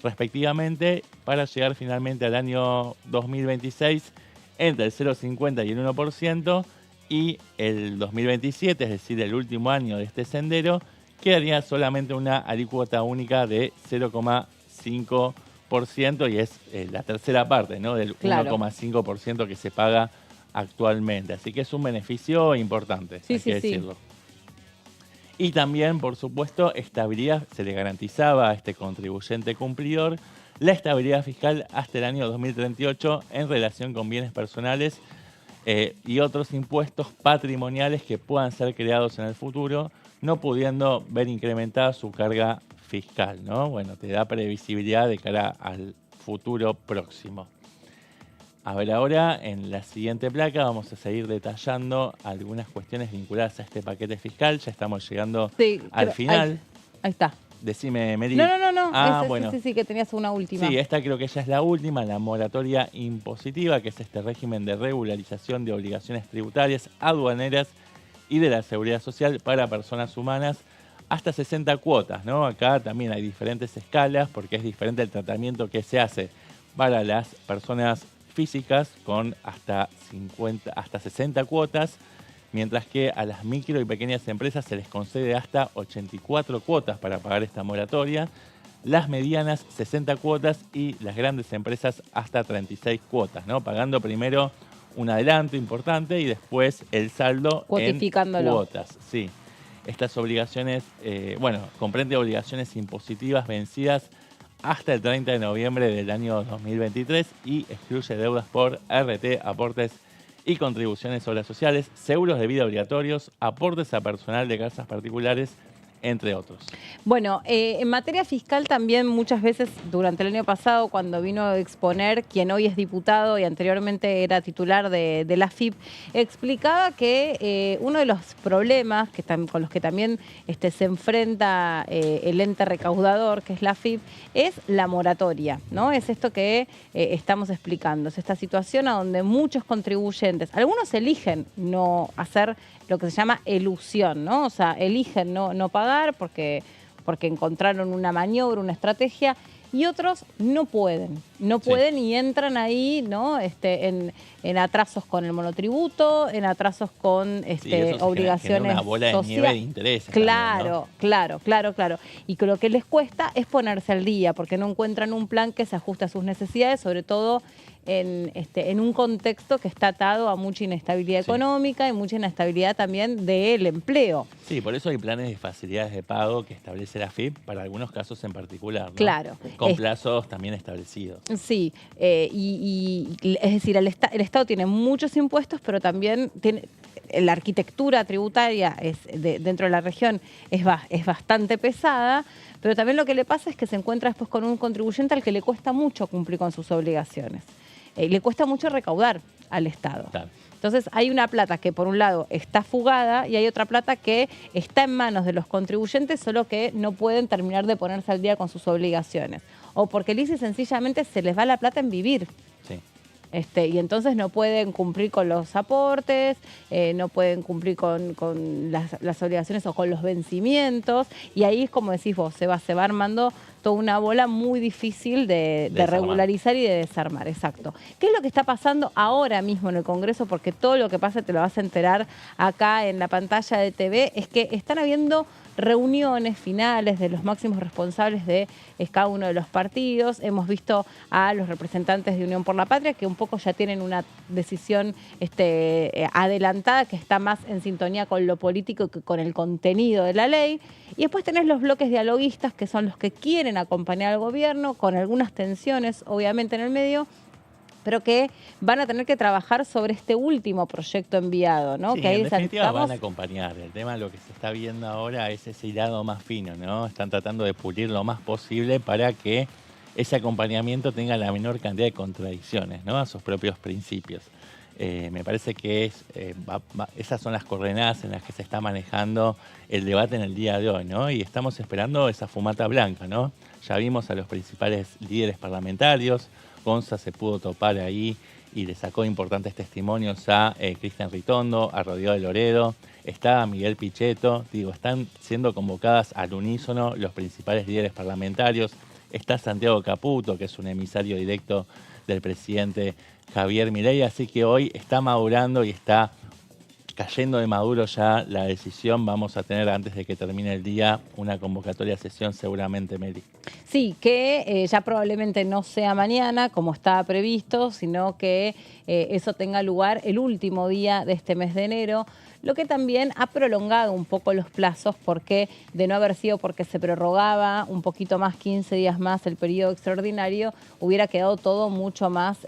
respectivamente, para llegar finalmente al año 2026 entre el 0,50 y el 1%, y el 2027, es decir, el último año de este sendero, quedaría solamente una alícuota única de 0,5%, y es la tercera parte, ¿no?, del 1,5% que se paga actualmente. Así que es un beneficio importante, hay que decirlo. Y también, por supuesto, estabilidad, se le garantizaba a este contribuyente cumplidor la estabilidad fiscal hasta el año 2038 en relación con bienes personales y otros impuestos patrimoniales que puedan ser creados en el futuro, no pudiendo ver incrementada su carga fiscal, ¿no? Bueno, te da previsibilidad de cara al futuro próximo. A ver, ahora en la siguiente placa vamos a seguir detallando algunas cuestiones vinculadas a este paquete fiscal. Ya estamos llegando al final. Ahí está. Decime, Meri. No. Bueno. Sí, que tenías una última. Sí, esta creo que ya es la última, la moratoria impositiva, que es este régimen de regularización de obligaciones tributarias, aduaneras y de la seguridad social para personas humanas hasta 60 cuotas, ¿no? Acá también hay diferentes escalas porque es diferente el tratamiento que se hace para las personas físicas con hasta 60 cuotas, mientras que a las micro y pequeñas empresas se les concede hasta 84 cuotas para pagar esta moratoria, las medianas 60 cuotas y las grandes empresas hasta 36 cuotas, ¿no? Pagando primero un adelanto importante y después el saldo en cuotas. Sí. Estas obligaciones, comprende obligaciones impositivas vencidas hasta el 30 de noviembre del año 2023 y excluye deudas por RT, aportes y contribuciones obras sociales, seguros de vida obligatorios, aportes a personal de casas particulares, entre otros. Bueno, en materia fiscal también muchas veces durante el año pasado, cuando vino a exponer quien hoy es diputado y anteriormente era titular de la AFIP, explicaba que uno de los problemas con los que también se enfrenta el ente recaudador, que es la AFIP, es la moratoria, ¿no? Es esto que estamos explicando, es esta situación a donde muchos contribuyentes, algunos eligen no hacer lo que se llama elusión, ¿no? O sea, eligen no pagar porque encontraron una maniobra, una estrategia, y otros no pueden y entran ahí, ¿no? En atrasos con el monotributo, en atrasos con obligaciones genera una bola de nieve de intereses. Claro, también, ¿no? Claro. Y que lo que les cuesta es ponerse al día, porque no encuentran un plan que se ajuste a sus necesidades, sobre todo en un contexto que está atado a mucha inestabilidad económica y mucha inestabilidad también del empleo. Sí, por eso hay planes de facilidades de pago que establece la AFIP para algunos casos en particular, ¿no? Claro. Con plazos también establecidos. Sí, es decir, el Estado tiene muchos impuestos, pero también tiene la arquitectura tributaria dentro de la región es bastante pesada, pero también lo que le pasa es que se encuentra después con un contribuyente al que le cuesta mucho cumplir con sus obligaciones. Le cuesta mucho recaudar al Estado. Claro. Entonces hay una plata que por un lado está fugada y hay otra plata que está en manos de los contribuyentes, solo que no pueden terminar de ponerse al día con sus obligaciones. O porque lisa y sencillamente se les va la plata en vivir. Sí. Y entonces no pueden cumplir con los aportes, no pueden cumplir con las obligaciones o con los vencimientos, y ahí es como decís vos, se va armando toda una bola muy difícil de regularizar y de desarmar. Exacto. ¿Qué es lo que está pasando ahora mismo en el Congreso? Porque todo lo que pasa te lo vas a enterar acá en la pantalla de TV, es que están habiendo reuniones finales de los máximos responsables de cada uno de los partidos. Hemos visto a los representantes de Unión por la Patria que un poco ya tienen una decisión adelantada que está más en sintonía con lo político que con el contenido de la ley. Y después tenés los bloques dialoguistas, que son los que quieren acompañar al gobierno, con algunas tensiones obviamente en el medio, pero que van a tener que trabajar sobre este último proyecto enviado, ¿no? Sí, que ahí en definitiva van a acompañar. El tema, lo que se está viendo ahora es ese hilado más fino, ¿no? Están tratando de pulir lo más posible para que ese acompañamiento tenga la menor cantidad de contradicciones, ¿no? A sus propios principios. Me parece que esas son las coordenadas en las que se está manejando el debate en el día de hoy, ¿no? Y estamos esperando esa fumata blanca, ¿no? Ya vimos a los principales líderes parlamentarios. Gonza se pudo topar ahí y le sacó importantes testimonios a Cristian Ritondo, a Rodrigo de Loredo, está Miguel Pichetto, están siendo convocadas al unísono los principales líderes parlamentarios, está Santiago Caputo, que es un emisario directo del presidente Javier Milei, así que hoy está madurando y está cayendo de maduro ya la decisión. Vamos a tener, antes de que termine el día, una convocatoria a sesión seguramente, Meli. Sí, que ya probablemente no sea mañana, como estaba previsto, sino que eso tenga lugar el último día de este mes de enero, lo que también ha prolongado un poco los plazos, porque de no haber sido porque se prorrogaba un poquito más, 15 días más el periodo extraordinario, hubiera quedado todo mucho más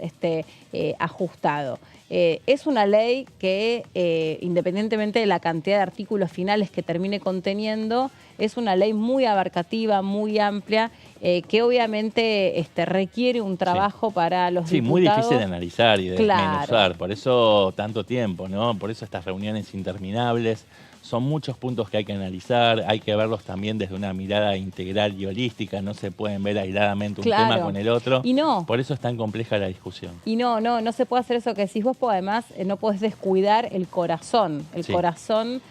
ajustado. Es una ley que, independientemente de la cantidad de artículos finales que termine conteniendo, es una ley muy abarcativa, muy amplia, que obviamente requiere un trabajo para los diputados. Sí, muy difícil de analizar y de desmenuzar, por eso tanto tiempo, ¿no? Por eso estas reuniones interminables. Son muchos puntos que hay que analizar, hay que verlos también desde una mirada integral y holística, no se pueden ver aisladamente un tema con el otro. Y no. Por eso es tan compleja la discusión. Y no se puede hacer eso que decís vos, porque además no podés descuidar el corazón. El corazón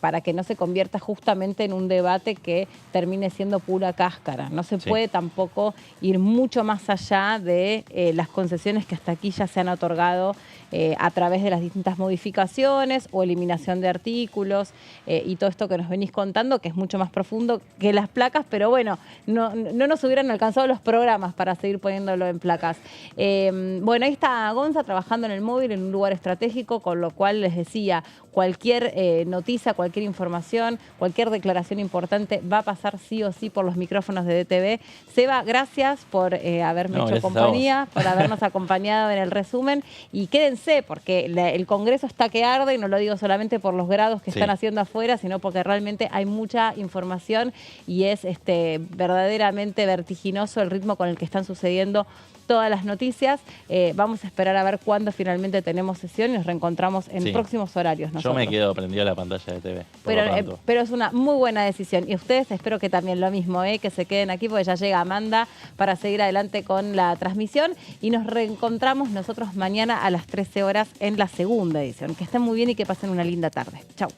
para que no se convierta justamente en un debate que termine siendo pura cáscara. No se puede tampoco ir mucho más allá de las concesiones que hasta aquí ya se han otorgado a través de las distintas modificaciones o eliminación de artículos y todo esto que nos venís contando, que es mucho más profundo que las placas, pero bueno, no nos hubieran alcanzado los programas para seguir poniéndolo en placas. Bueno, ahí está Gonza trabajando en el móvil en un lugar estratégico, con lo cual les decía, cualquier noticia, cualquier información, cualquier declaración importante va a pasar sí o sí por los micrófonos de DTV. Seba, gracias por haberme hecho compañía, por habernos acompañado en el resumen y quédense porque el Congreso está que arde y no lo digo solamente por los grados que están haciendo afuera, sino porque realmente hay mucha información y es verdaderamente vertiginoso el ritmo con el que están sucediendo todas las noticias. Vamos a esperar a ver cuándo finalmente tenemos sesión y nos reencontramos en próximos horarios. Nosotros. Yo me quedo prendido a la pantalla de TV. Pero es una muy buena decisión. Y ustedes espero que también lo mismo, que se queden aquí porque ya llega Amanda para seguir adelante con la transmisión. Y nos reencontramos nosotros mañana a las 13 horas en la segunda edición. Que estén muy bien y que pasen una linda tarde. Chau.